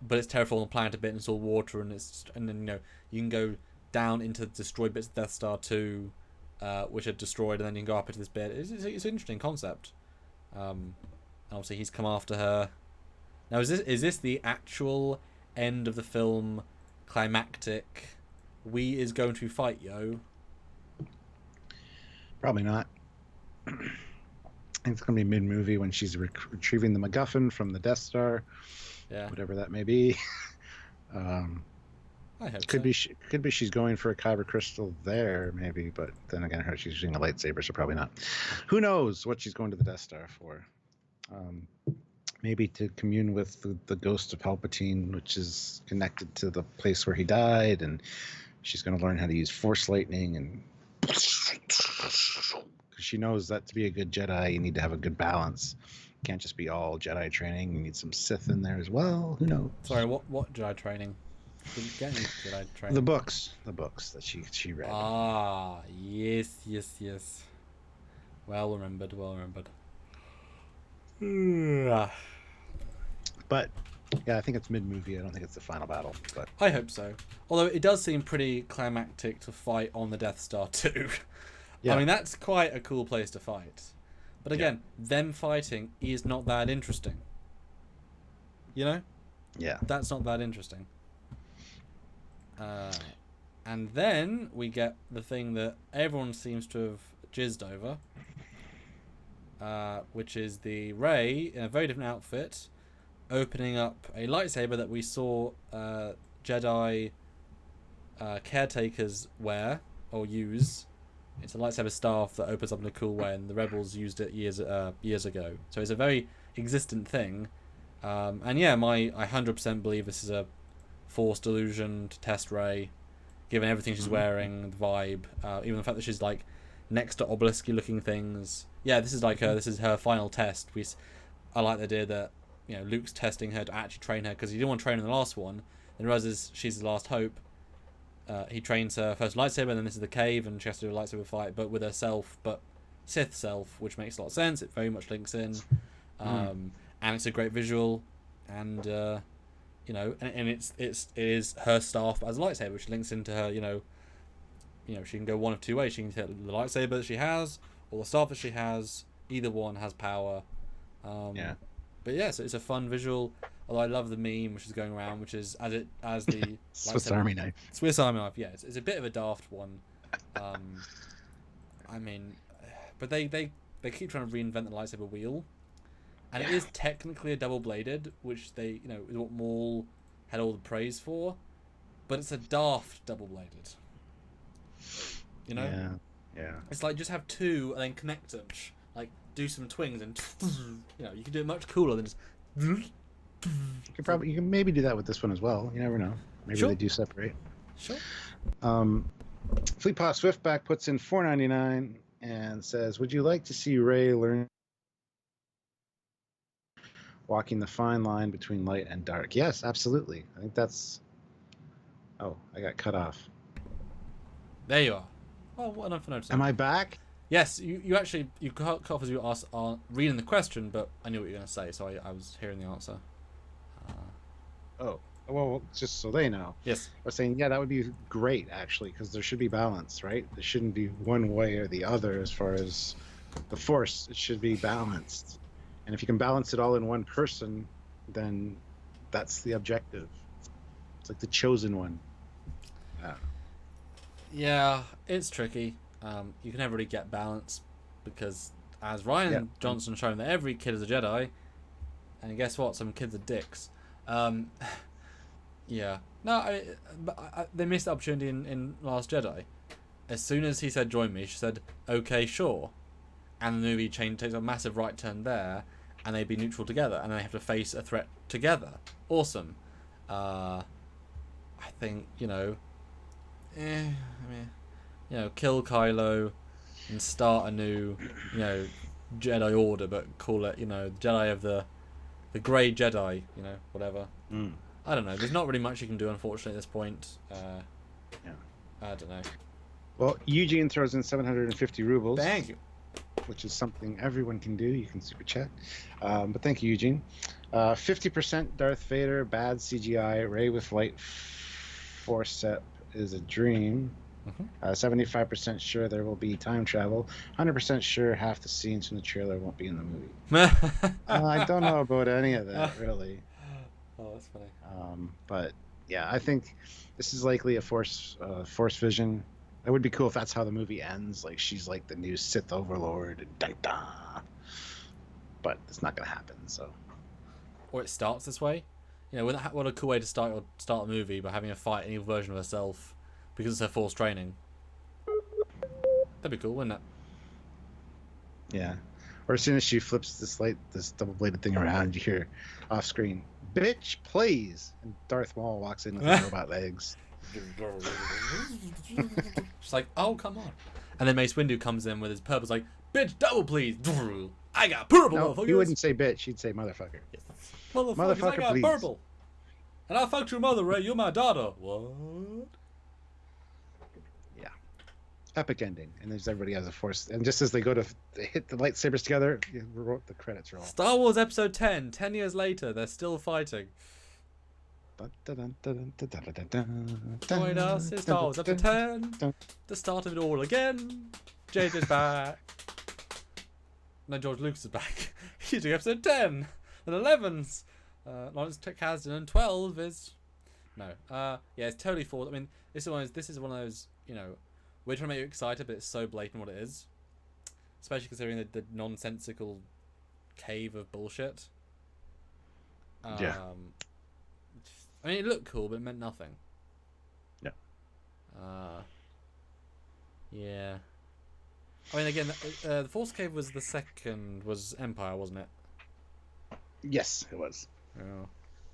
but it's terraforming the planet a bit and it's all water, and then you can go down into the destroyed bits of Death Star 2, which are destroyed, and then you can go up into this bit. It's an interesting concept. And obviously he's come after her. Now, is this the actual end of the film, climactic? We is going to fight, yo. Probably not. I think it's going to be mid-movie when she's retrieving the MacGuffin from the Death Star. Yeah. Whatever that may be. I hope could be she's going for a kyber crystal there, maybe, but then again, she's using a lightsaber, so probably not. Who knows what she's going to the Death Star for? Maybe to commune with the ghost of Palpatine, which is connected to the place where he died, and she's going to learn how to use Force lightning, and because she knows that to be a good Jedi, you need to have a good balance. You can't just be all Jedi training. You need some Sith in there as well. Who knows? Sorry, what Jedi training? Didn't get any Jedi training. The books that she read. Ah, yes. Well remembered. But yeah, I think it's mid-movie. I don't think it's the final battle. But I hope so. Although it does seem pretty climactic to fight on the Death Star too. Yeah. I mean, that's quite a cool place to fight. But again, them fighting is not that interesting. Yeah. That's not that interesting. And then we get the thing that everyone seems to have jizzed over, which is the Rey in a very different outfit, opening up a lightsaber that we saw Jedi caretakers wear or use. It's a lightsaber staff that opens up in a cool way, and the Rebels used it years ago. So it's a very existent thing. And yeah, I 100% believe this is a Force delusion to test Rey, given everything she's wearing, the vibe, even the fact that she's like next to obelisk looking things. Yeah, this is like this is her final test. I like the idea that Luke's testing her to actually train her, because he didn't want to train her in the last one, and realizes she's the last hope. He trains her first lightsaber, and then this is the cave, and she has to do a lightsaber fight, but with herself, but Sith self, which makes a lot of sense. It very much links in, and it's a great visual, and and it is her staff as a lightsaber, which links into her. She can go one of two ways. She can take the lightsaber that she has, or the staff that she has. Either one has power. But yeah, so it's a fun visual. Although I love the meme which is going around, which is as the Swiss Army knife. Swiss Army knife. Yeah, it's a bit of a daft one. I mean, but they keep trying to reinvent the lightsaber wheel, and it is technically a double bladed, which they is what Maul had all the praise for, but it's a daft double bladed. Yeah. It's like just have two and then connect them, like do some twings and you can do it much cooler than just. You can maybe do that with this one as well. You never know. Maybe Sure. they do separate. Sure. Fleetpaw Swiftback puts in $4.99 and says, "Would you like to see Rey learn walking the fine line between light and dark?" Yes, absolutely. I think that's. Oh, I got cut off. There you are. Well, what enough for noticing. Am I back? Yes, you actually cut off as you are reading the question, but I knew what you were going to say, so I was hearing the answer. Oh, well, just so they know. Yes. I was saying, yeah, that would be great, actually, because there should be balance, right? There shouldn't be one way or the other as far as the Force. It should be balanced. And if you can balance it all in one person, then that's the objective. It's like the chosen one. Yeah, it's tricky. You can never really get balance because, as Ryan Johnson shown, that every kid is a Jedi, and guess what? Some kids are dicks. Yeah. No, they missed the opportunity in Last Jedi. As soon as he said join me, she said okay, sure, and the movie takes a massive right turn there, and they be neutral together, and then they have to face a threat together. Awesome. I think kill Kylo and start a new, Jedi Order, but call it, Jedi of the Grey Jedi, whatever. I don't know. There's not really much you can do, unfortunately, at this point. I don't know. Well, Eugene throws in 750 rubles. Thank you. Which is something everyone can do. You can super chat. But thank you, Eugene. 50% Darth Vader, bad CGI. Rey with light forcep is a dream. 75% sure there will be time travel. 100% sure half the scenes from the trailer won't be in the movie. I don't know about any of that, really. Oh, that's funny. But yeah, I think this is likely a force vision. It would be cool if that's how the movie ends. Like she's like the new Sith overlord. And da-da. But it's not gonna happen. So. Or it starts this way. What a cool way to start a movie by having her fight any version of herself because it's her force training. That'd be cool, wouldn't it? Yeah. Or as soon as she flips this double-bladed thing around, you hear off screen, "Bitch, please!" And Darth Maul walks in with his robot legs. She's like, "Oh, come on!" And then Mace Windu comes in with his purpose, like, "Bitch, double, please!" I got purple. No, he wouldn't say bitch. He'd say motherfucker. Yes. Motherfucker, I got please. purple. And I fucked your mother, Ray. You're my daughter. What? Yeah. Epic ending. And there's everybody has a force. And just as they go to hit the lightsabers together, the credits roll. Star Wars Episode 10. 10 years later, they're still fighting. Join us in Star Wars Episode 10. The start of it all again. JJ's back. No, George Lucas is back. He's doing Episode 10. And 11's. Lawrence Kasdan and 12 is. No. Yeah, it's totally false. I mean, this is one of those, we're trying to make you excited, but it's so blatant what it is. Especially considering the nonsensical cave of bullshit. Yeah. I mean, it looked cool, but it meant nothing. Yeah. Yeah. I mean, again, the Force Cave was was Empire, wasn't it? Yes, it was. Yeah.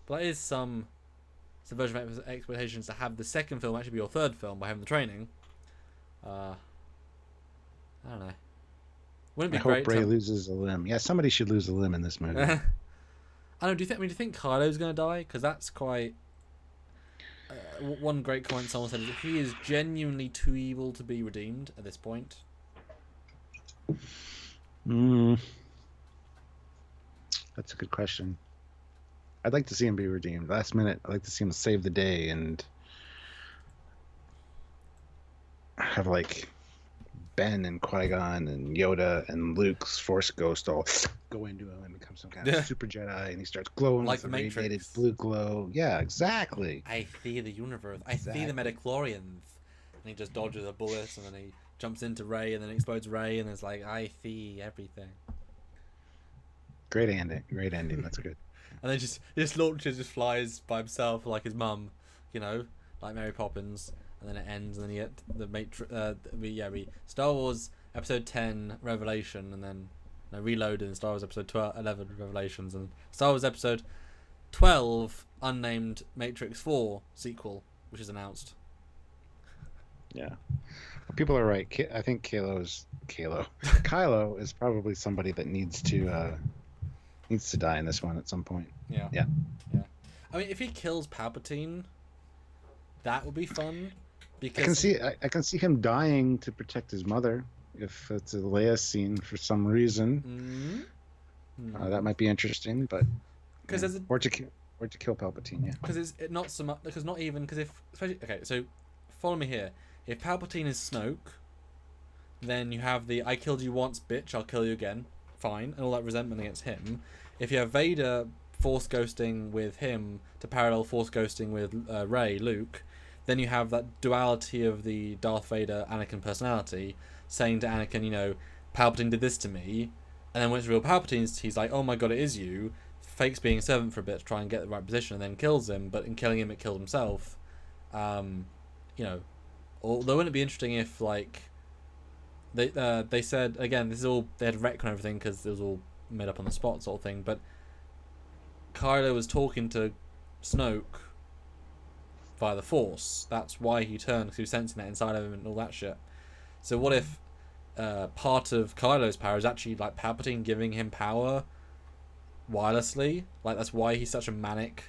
But that is some version of expectations to have the second film actually be your third film by having the training. I don't know. Wouldn't it be great? I hope Rey loses a limb. Yeah, somebody should lose a limb in this movie. I don't. Do you think Kylo's gonna die? Because that's quite. One great comment someone said is that he is genuinely too evil to be redeemed at this point. That's a good question. I'd like to see him be redeemed. Last minute, I'd like to see him save the day and have like Ben and Qui-Gon and Yoda and Luke's Force Ghost all go into him and become some kind of super Jedi, and he starts glowing like with the a Matrix. radiated blue glow. Yeah, exactly. I fear the universe. I fear the midichlorians. and he just dodges a bullet, and then he jumps into Rey, and then explodes Rey, and it's like, I see everything. Great ending. That's good. And then just launches, just flies by himself like his mum, like Mary Poppins, and then it ends, and then you get the we Star Wars Episode 10 Revelation, and then Reloaded, and Star Wars Episode 11 Revelations, and Star Wars Episode 12 unnamed Matrix 4 sequel, which is announced. Yeah, people are right. I think Kylo is probably somebody that needs to die in this one at some point. Yeah. I mean, if he kills Palpatine, that would be fun. Because I can see him dying to protect his mother if it's a Leia scene for some reason. That might be interesting, but or to kill Palpatine. Yeah. Because it's not so much. Because not even because so follow me here. If Palpatine is Snoke, then you have the "I killed you once, bitch, I'll kill you again." Fine, and all that resentment against him. If you have Vader force ghosting with him to parallel force ghosting with Rey, Luke, then you have that duality of the Darth Vader Anakin personality saying to Anakin, Palpatine did this to me, and then when it's real Palpatine, he's like, oh my god, it is you. Fakes being a servant for a bit to try and get the right position, and then kills him. But in killing him, it killed himself. Although wouldn't it be interesting if they said again, this is all they had retcon everything because it was all made up on the spot sort of thing, but Kylo was talking to Snoke via the Force. That's why he turned, because he was sensing that inside of him and all that shit. So what if part of Kylo's power is actually like Palpatine giving him power wirelessly? Like that's why he's such a manic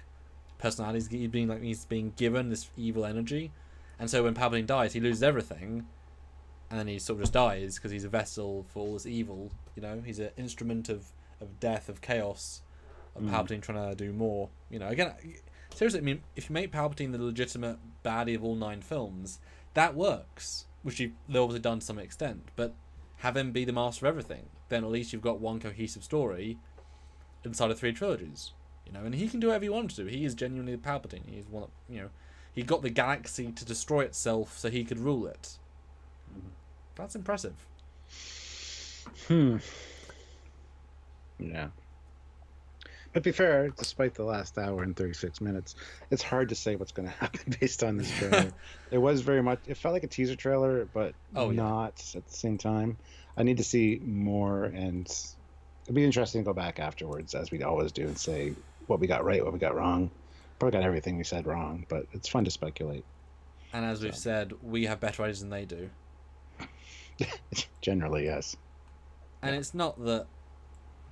personality. He's being given this evil energy, and so when Palpatine dies, he loses everything, and then he sort of just dies because he's a vessel for all this evil. He's an instrument of death, of chaos, of Palpatine trying to do more. Again, seriously, I mean, if you make Palpatine the legitimate baddie of all 9 films, that works, which they've obviously done to some extent, but have him be the master of everything. Then at least you've got one cohesive story inside of 3 trilogies. And he can do whatever he wants to do. He is genuinely the Palpatine. He's one, he got the galaxy to destroy itself so he could rule it. That's impressive. Yeah. But to be fair, despite the last hour and 36 minutes, it's hard to say what's going to happen based on this trailer. It was very much, it felt like a teaser trailer, but not at the same time. I need to see more, and it'd be interesting to go back afterwards, as we always do, and say what we got right, what we got wrong. Probably got everything we said wrong, but it's fun to speculate. And as we've said, we have better ideas than they do. Generally, yes. And it's not that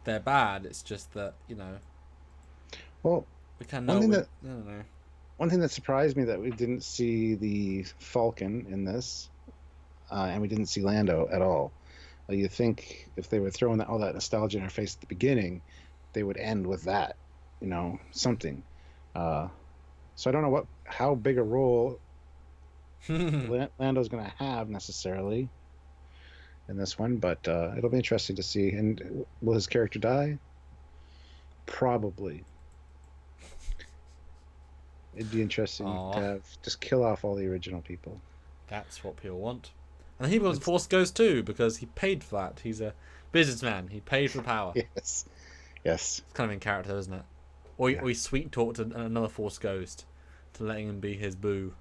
they're bad, it's just that, well, we can know. One thing that surprised me that we didn't see the Falcon in this, and we didn't see Lando at all. You think if they were throwing all that nostalgia in our face at the beginning, they would end with that, something. So I don't know how big a role Lando's going to have necessarily in this one, but it'll be interesting to see. And will his character die? Probably. It'd be interesting to just kill off all the original people. That's what people want. And he was a Force Ghost too, because he paid for that. He's a businessman. He paid for the power. Yes. It's kind of in character, isn't it? Or he sweet talked another Force Ghost to letting him be his boo.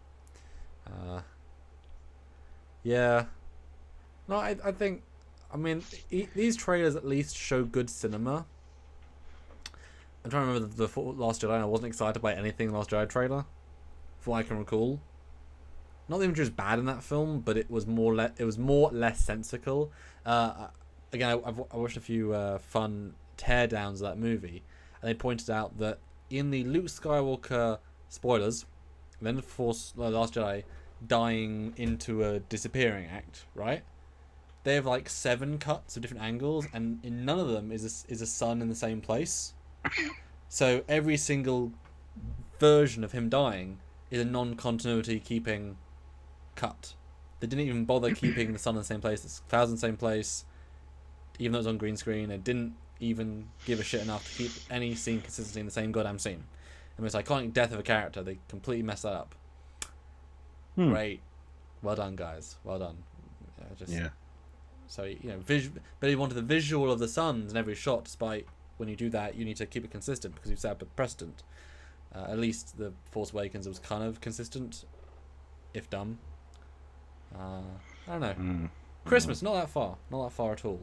Yeah. No, I think, these trailers at least show good cinema. I'm trying to remember the Last Jedi, and I wasn't excited by anything in the Last Jedi trailer, from what I can recall. Not the imagery was bad in that film, but it was less sensical. Again, I watched a few fun teardowns of that movie, and they pointed out that in the Luke Skywalker spoilers, then the Force Last Jedi dying into a disappearing act, right? They have like 7 cuts of different angles, and in none of them is a sun in the same place. So every single version of him dying is a non-continuity keeping cut. They didn't even bother keeping the sun in the same place, the clouds in the same place, even though it was on green screen. They didn't even give a shit enough to keep any scene consistency in the same goddamn scene. The most iconic death of a character, they completely messed that up. Great. Well done, guys. Well done. Just Yeah. so but you wanted the visual of the suns in every shot. Despite when you do that, you need to keep it consistent because you've set up a precedent. At least the Force Awakens was kind of consistent, if dumb. I don't know. Christmas, not that far at all.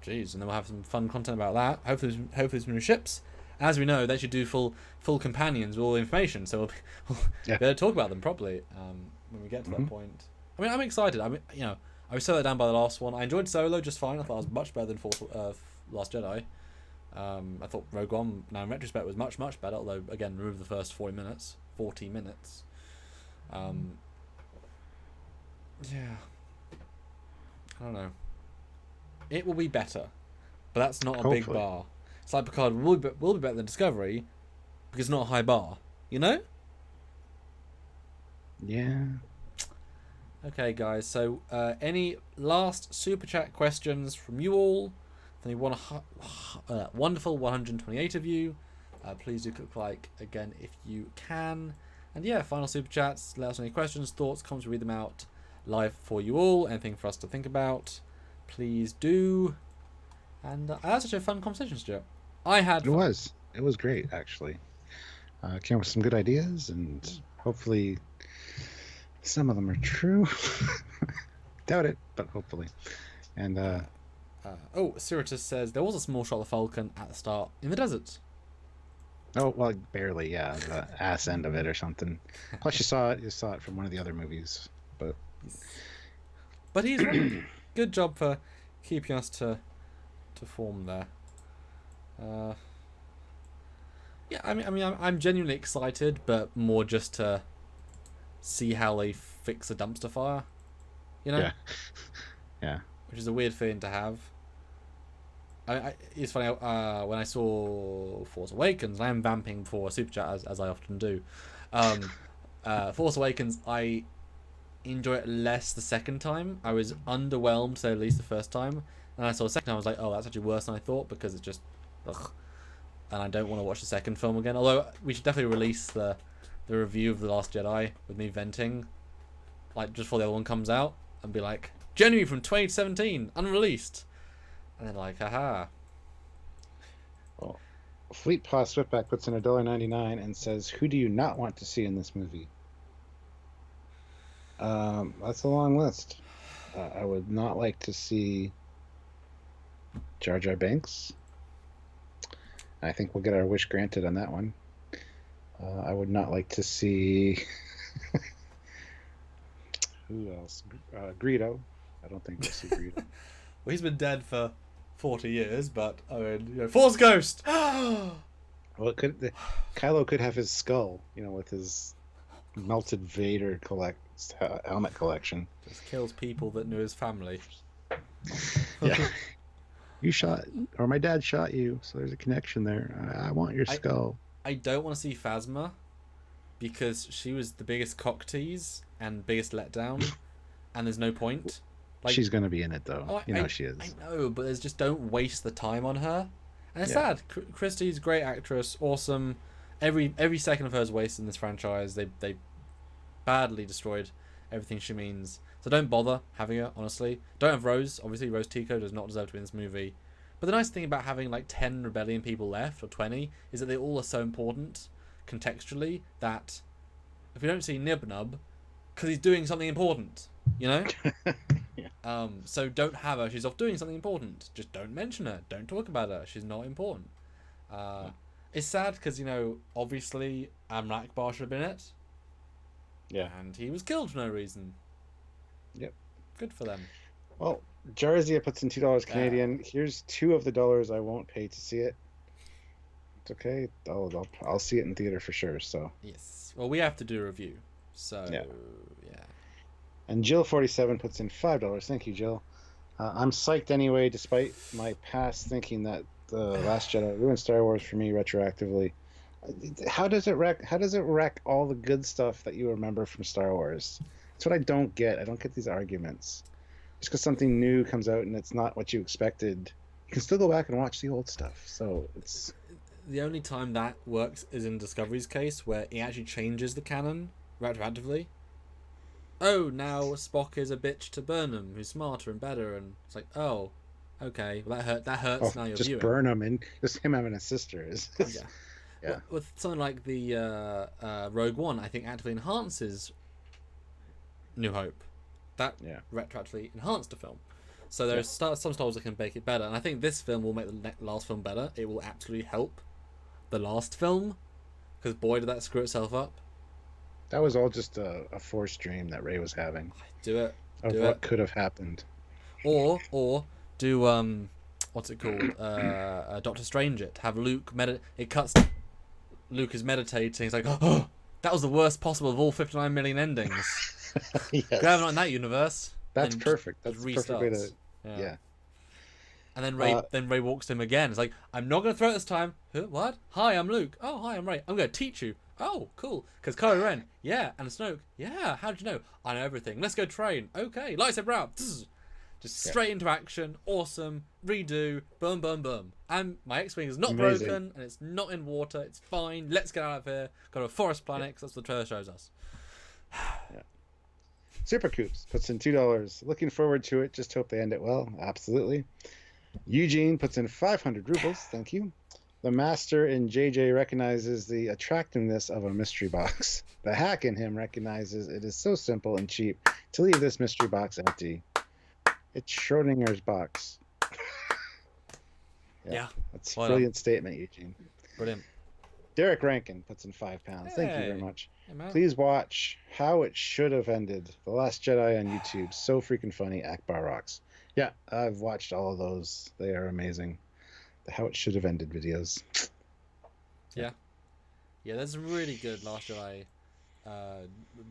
Jeez, and then we'll have some fun content about that. Hopefully some new ships. As we know, they should do full companions with all the information, so we'll be able to talk about them properly when we get to that point. I mean, I'm excited. I was so let down by the last one. I enjoyed Solo just fine. I thought it was much better than Last Jedi. I thought Rogue One, now in retrospect, was much better. Although again, remove the first 40 minutes. Yeah, I don't know. It will be better, but that's not a big bar. It's like Picard will be better than Discovery because it's not a high bar, you know? Yeah. Okay, guys. So, any last super chat questions from you all? Then we want a wonderful 128 of you. Please do click like again if you can. And yeah, final super chats. Let us know any questions, thoughts, comments. We read them out live for you all. Anything for us to think about, please do. And I had such a fun conversation, Stuart. It was great, actually. Came up with some good ideas, and hopefully some of them are true. Doubt it, but hopefully. And Siritus says there was a small shot of the Falcon at the start in the desert. Oh well, barely. Yeah, the ass end of it or something. Plus, you saw it from one of the other movies, but he's good job for keeping us to form there. Yeah, I mean, I'm genuinely excited, but more just to see how they fix a dumpster fire, you know? Yeah. Which is a weird feeling to have. It's funny, when I saw Force Awakens, and I am vamping for Super Chat as I often do. Force Awakens, I enjoy it less the second time. I was underwhelmed, to say at least, the first time. And I saw the second time, I was like, oh, that's actually worse than I thought, because it's just, ugh. And I don't want to watch the second film again. Although, we should definitely release the review of The Last Jedi with me venting, like, just before the other one comes out, and be like, January from 2017, unreleased. And then like, haha. Well, Fleet Paw Swiftback puts in $1.99 and says, who do you not want to see in this movie? That's a long list. I would not like to see Jar Jar Binks. I think we'll get our wish granted on that one. I would not like to see who else? Greedo. I don't think we'll see Greedo. Well, he's been dead for 40 years, but I mean, Force Ghost. Well, Kylo could have his skull, with his melted Vader helmet collection. Just kills people that knew his family. Yeah. You shot, or my dad shot you, so there's a connection there. I want your skull. I don't want to see Phasma, because she was the biggest cock tease and biggest letdown, and there's no point. Like, she's going to be in it, though. She is. I know, but there's just don't waste the time on her. And it's sad. Christie's a great actress, awesome. Every second of her is wasted in this franchise. They badly destroyed everything she means. So don't bother having her, honestly. Don't have Rose. Obviously, Rose Tico does not deserve to be in this movie. But the nice thing about having like 10 Rebellion people left, or 20, is that they all are so important contextually that if we don't see Nib Nub, because he's doing something important, Yeah. So don't have her. She's off doing something important. Just don't mention her. Don't talk about her. She's not important. It's sad because, obviously Amrak Bar should have been it. Yeah. And he was killed for no reason. Yep. Good for them. Well, Jarzia puts in $2 Canadian. Here's $2 of the dollars I won't pay to see it. It's okay. I'll see it in theater for sure. So. Yes. Well, we have to do a review. So yeah. And Jill47 puts in $5. Thank you, Jill. I'm psyched anyway, despite my past thinking that The Last Jedi ruined Star Wars for me retroactively. How does it wreck all the good stuff that you remember from Star Wars? That's what I don't get. I don't get these arguments. Just because something new comes out and it's not what you expected, you can still go back and watch the old stuff. So it's the only time that works is in Discovery's case, where it actually changes the canon retroactively. oh, now Spock is a bitch to Burnham, who's smarter and better, and it's like, oh, okay, well, that hurts Oh, now you're just viewing. burn him, and just him having a sister is. Yeah. Yeah. With something like the Rogue One, I think actively enhances New Hope. That Yeah. retroactively enhanced the film. So there's some Star Wars that can make it better, and I think this film will make the last film better. It will absolutely help the last film, because boy did that screw itself up. That was all just a forced dream that Ray was having Do it. of Do what it. could have happened. Or do what's it called? Doctor Strange it. Have Luke it cuts Luke is meditating, he's like, oh, that was the worst possible of all 59 million endings. Yes. Could have it in that universe. That's and perfect. That's the perfect way to. restarts. Yeah. And then Ray walks to him again. It's like, I'm not going to throw it this time. Huh? What? Hi, I'm Luke. Oh, hi, I'm Ray. I'm going to teach you. Oh, cool. Because Kylo Ren, yeah. And Snoke, yeah. How did you know? I know everything. Let's go train. Okay. Lightsaber out. Just straight into action. Awesome. Redo. Boom, boom, boom. And my X-Wing is not Amazing. broken. And it's not in water. It's fine. Let's get out of here. Go to a forest planet because that's what the trailer shows us. Yeah. Super Coops puts in $2. Looking forward to it. Just hope they end it well. Absolutely. Eugene puts in 500 rubles. Thank you. The master in JJ recognizes the attractiveness of a mystery box. The hack in him recognizes it is so simple and cheap to leave this mystery box empty. It's Schrodinger's box. Yeah. That's a brilliant statement, Eugene. Brilliant. Derek Rankin puts in £5. Thank you very much. Please watch How It Should Have Ended, The Last Jedi on YouTube. So freaking funny. Akbar rocks. Yeah, I've watched all of those. They are amazing. The How It Should Have Ended videos. Yeah. Yeah, there's a really good Last Jedi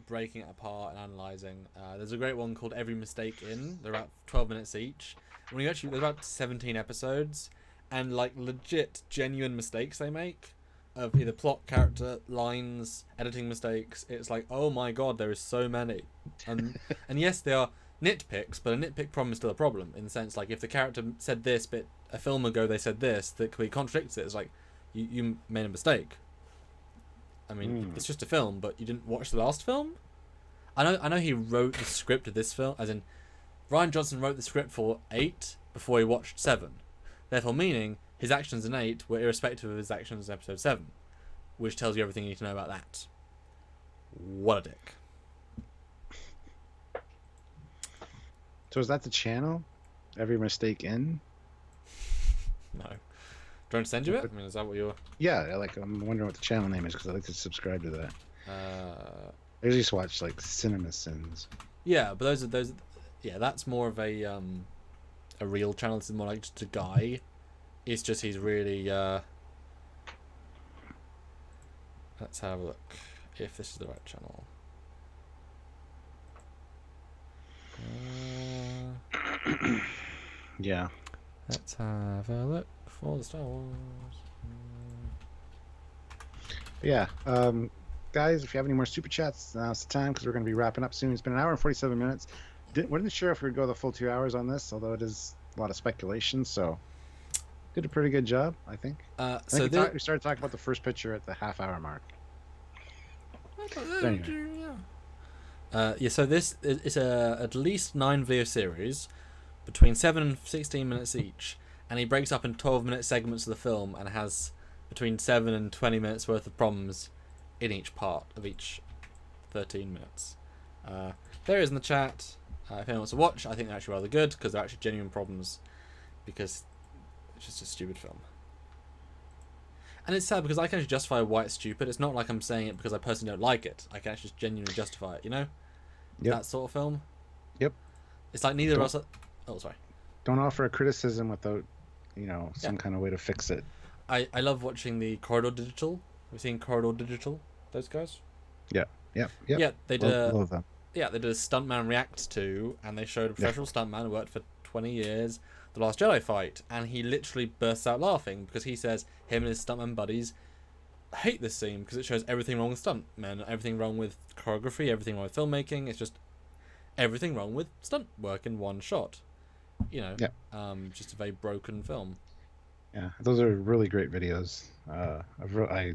breaking it apart and analysing. There's a great one called Every Mistake In. They're about 12 minutes each. When you actually, there's about 17 episodes, and like legit, genuine mistakes they make of either plot, character, lines, editing mistakes. It's like, oh my god, there is so many. And yes, they are nitpicks, but a nitpick problem is still a problem, in the sense like if the character said this but a film ago they said this that completely contradicts it. It's like you made a mistake. I mean, it's just a film, but you didn't watch the last film. I know he wrote the script of this film, as in Rian Johnson wrote the script for 8 before he watched 7, therefore meaning his actions in 8 were irrespective of his actions in episode 7, which tells you everything you need to know about that. What a dick. So is that the channel? Every Mistake In? No. Do you want to send you it? I mean, is that what you're... Yeah, I'm wondering what the channel name is because I'd like to subscribe to that. I usually just watch like Cinema Sins. Yeah, but those yeah, that's more of a real channel. This is more like just a guy. It's just he's really let's have a look if this is the right channel. Yeah. Let's have a look for the Star Wars. Yeah. Guys, if you have any more super chats, now's the time because we're going to be wrapping up soon. It's been an hour and 47 minutes. Wasn't sure if we'd go the full 2 hours on this, although it is a lot of speculation. So, did a pretty good job, I think. We started talking about the first picture at the half-hour mark. Anyway. So this is at least 9 video series between 7 and 16 minutes each, and he breaks up in 12-minute segments of the film and has between 7 and 20 minutes worth of problems in each part of each 13 minutes. There is in the chat. If anyone wants to watch, I think they're actually rather good because they're actually genuine problems, because it's just a stupid film. And it's sad because I can actually justify why it's stupid. It's not like I'm saying it because I personally don't like it. I can actually just genuinely justify it, you know? Yep. That sort of film. Yep. It's like neither of us... Oh, sorry. Don't offer a criticism without, some kind of way to fix it. I love watching the Corridor Digital. Have you seen Corridor Digital? Those guys? Yeah. Yeah, they did love them. Yeah, they did a Stuntman Reacts to, and they showed a professional stuntman who worked for 20 years, The Last Jedi fight, and he literally bursts out laughing because he says him and his stuntman buddies hate this scene because it shows everything wrong with stuntmen, everything wrong with choreography, everything wrong with filmmaking. It's just everything wrong with stunt work in one shot. Just a very broken film. Yeah, those are really great videos. I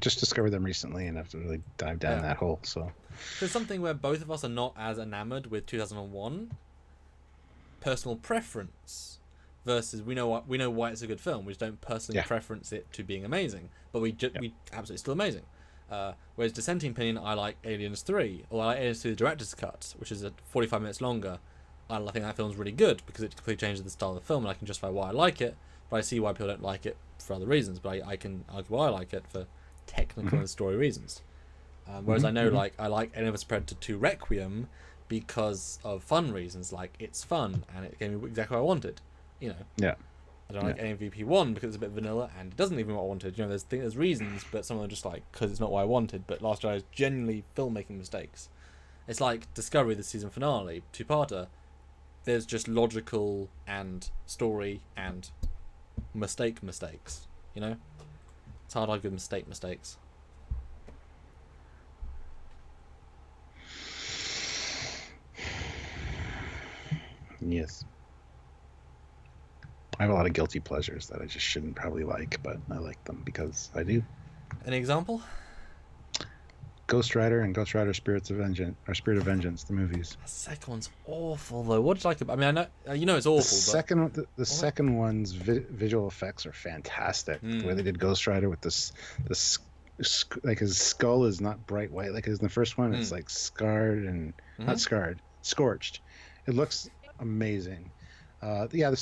just discovered them recently and have to really dive down Yeah. that hole. So There's something where both of us are not as enamored with 2001. Personal preference versus we know why it's a good film. We just don't personally Yeah. preference it to being amazing, but we absolutely still amazing. Whereas dissenting opinion, I like Aliens 3, or I like Aliens 3 the director's cut, which is 45 minutes longer. I think that film's really good because it completely changes the style of the film, and I can justify why I like it. But I see why people don't like it for other reasons. But I can argue why I like it for technical and story reasons. Whereas I know, like, I like Alien vs Predator 2 Requiem because of fun reasons, like it's fun and it gave me exactly what I wanted. You know. yeah. I don't like Alien VP 1 because it's a bit vanilla and it doesn't even what I wanted. You know, there's reasons, but some of them are just like because it's not what I wanted. But Last Jedi is genuinely filmmaking mistakes. It's like Discovery, the season finale, two-parter. There's just logical and story and mistakes. You know, it's hard to argue with mistakes. Yes. I have a lot of guilty pleasures that I just shouldn't probably like, but I like them because I do. An example? Ghost Rider and Ghost Rider Spirits of Vengeance, or Spirit of Vengeance, the movies. The second one's awful though. What did you like about? I mean, I know you know it's awful. The second one's visual effects are fantastic. The way they did Ghost Rider with this like his skull is not bright white like in the first one. It's like scarred and not scarred, scorched. It looks amazing. The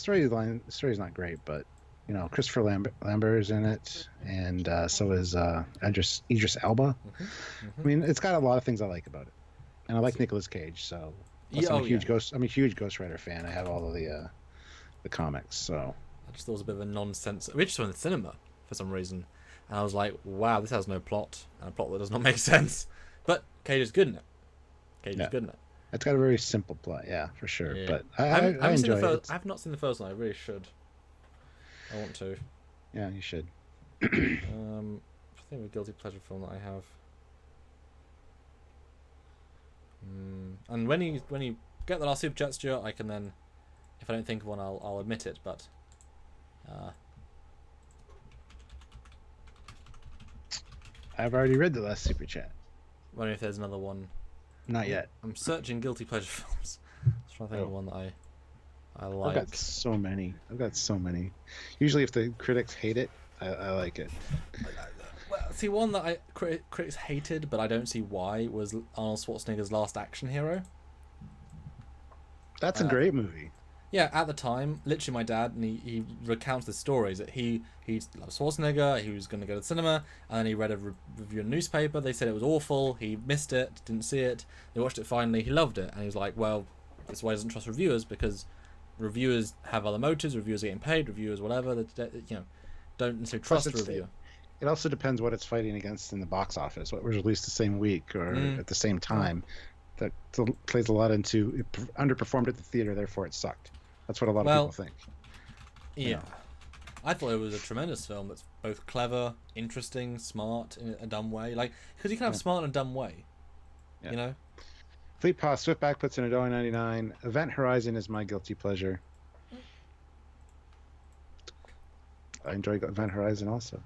story's not great, but you know, Christopher Lambert is in it, and so is Idris Elba. I mean, it's got a lot of things I like about it, and I like Nicolas Cage. So plus I'm a huge Ghost Rider fan. I have all of the comics. So I just thought it was a bit of a nonsense. We just saw it in the cinema for some reason, and I was like, wow, this has no plot, and a plot that does not make sense. But Cage is good in it. Cage is good in it. It's got a very simple plot, yeah, for sure. Yeah. But I enjoy it. I have not seen the first one. I really should. I want to. Yeah, you should. I think of a guilty pleasure film that I have. And when you get the last super chat, Stuart, I can then, if I don't think of one, I'll admit it. But I've already read the last super chat. Wondering if there's another one. Not yet. I'm searching guilty pleasure films. I was trying to think of one that I like. I've got so many. Usually, if the critics hate it, I like it. Well, see, one that critics hated, but I don't see why, was Arnold Schwarzenegger's Last Action Hero. That's a great movie. Yeah, at the time, literally my dad, and he recounts the stories that he loved Schwarzenegger, he was going to go to the cinema, and then he read a review in a newspaper, they said it was awful, he missed it, didn't see it, they watched it finally, he loved it, and he was like, well, that's why he doesn't trust reviewers, because reviewers have other motives, reviewers are getting paid, reviewers whatever, don't necessarily trust the reviewer. It also depends what it's fighting against in the box office, what was released the same week or at the same time. That plays a lot into it. Underperformed at the theater, therefore it sucked. That's what a lot of people think. Yeah. You know. I thought it was a tremendous film that's both clever, interesting, smart in a dumb way. Like, because you can have smart in a dumb way. Yeah. You know? Fleet Pass Swiftback puts in $1.99. Event Horizon is my guilty pleasure. I enjoy Event Horizon also.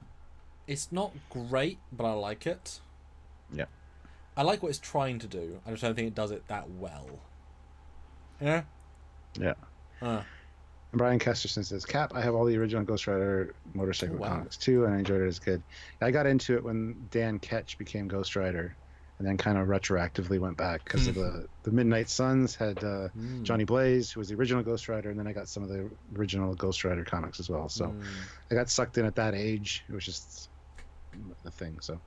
It's not great, but I like it. Yeah. I like what it's trying to do. I just don't think it does it that well. Yeah? Yeah. And Brian Kesterson says, Cap, I have all the original Ghost Rider motorcycle comics too, and I enjoyed it as a kid. I got into it when Dan Ketch became Ghost Rider, and then kind of retroactively went back because of the Midnight Suns had Johnny Blaze, who was the original Ghost Rider, and then I got some of the original Ghost Rider comics as well. So I got sucked in at that age. It was just the thing. So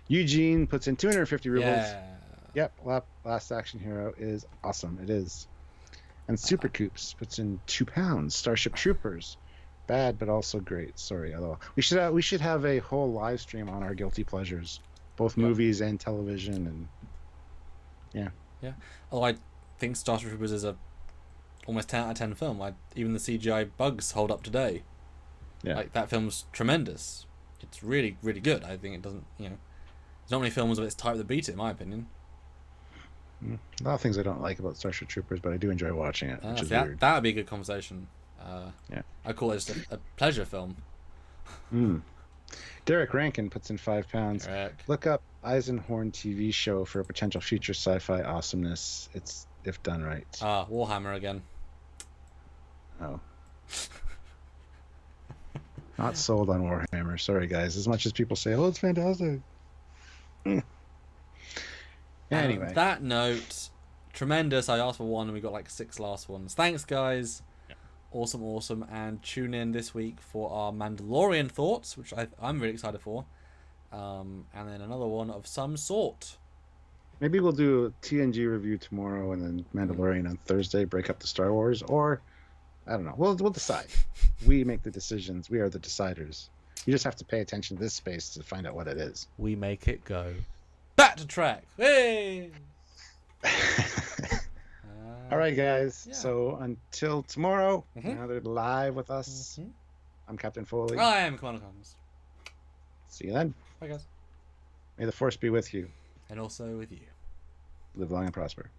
Eugene puts in 250 rubles. Yeah. Yep, Last Action Hero is awesome. It is. And Super Coops puts in £2. Starship Troopers, bad but also great. Sorry, although we should have a whole live stream on our guilty pleasures, both movies and television, and yeah. Oh, I think Starship Troopers is a almost 10 out of 10 film. Even the CGI bugs hold up today. Yeah, like that film's tremendous. It's really, really good. I think it doesn't. There's not many films of its type that beat it, in my opinion. A lot of things I don't like about Starship Troopers, but I do enjoy watching it, which is weird. That would be a good conversation. Yeah. I call it just a pleasure film. Derek Rankin puts in £5. Eric. Look up Eisenhorn TV show for a potential future sci-fi awesomeness. It's if done right. Ah, Warhammer again. Oh. Not sold on Warhammer. Sorry, guys. As much as people say, oh, it's fantastic. Anyway. On that note, tremendous. I asked for one and we got like 6 last ones. Thanks, guys. Yeah. Awesome. And tune in this week for our Mandalorian thoughts, which I'm really excited for. And then another one of some sort. Maybe we'll do a TNG review tomorrow and then Mandalorian on Thursday, break up the Star Wars, or I don't know. We'll decide. We make the decisions. We are the deciders. You just have to pay attention to this space to find out what it is. We make it go. Back to track. Hey! All right, guys. Yeah. So until tomorrow, now they're live with us. I'm Captain Foley. I am Commander Commons. See you then. Bye, guys. May the Force be with you. And also with you. Live long and prosper.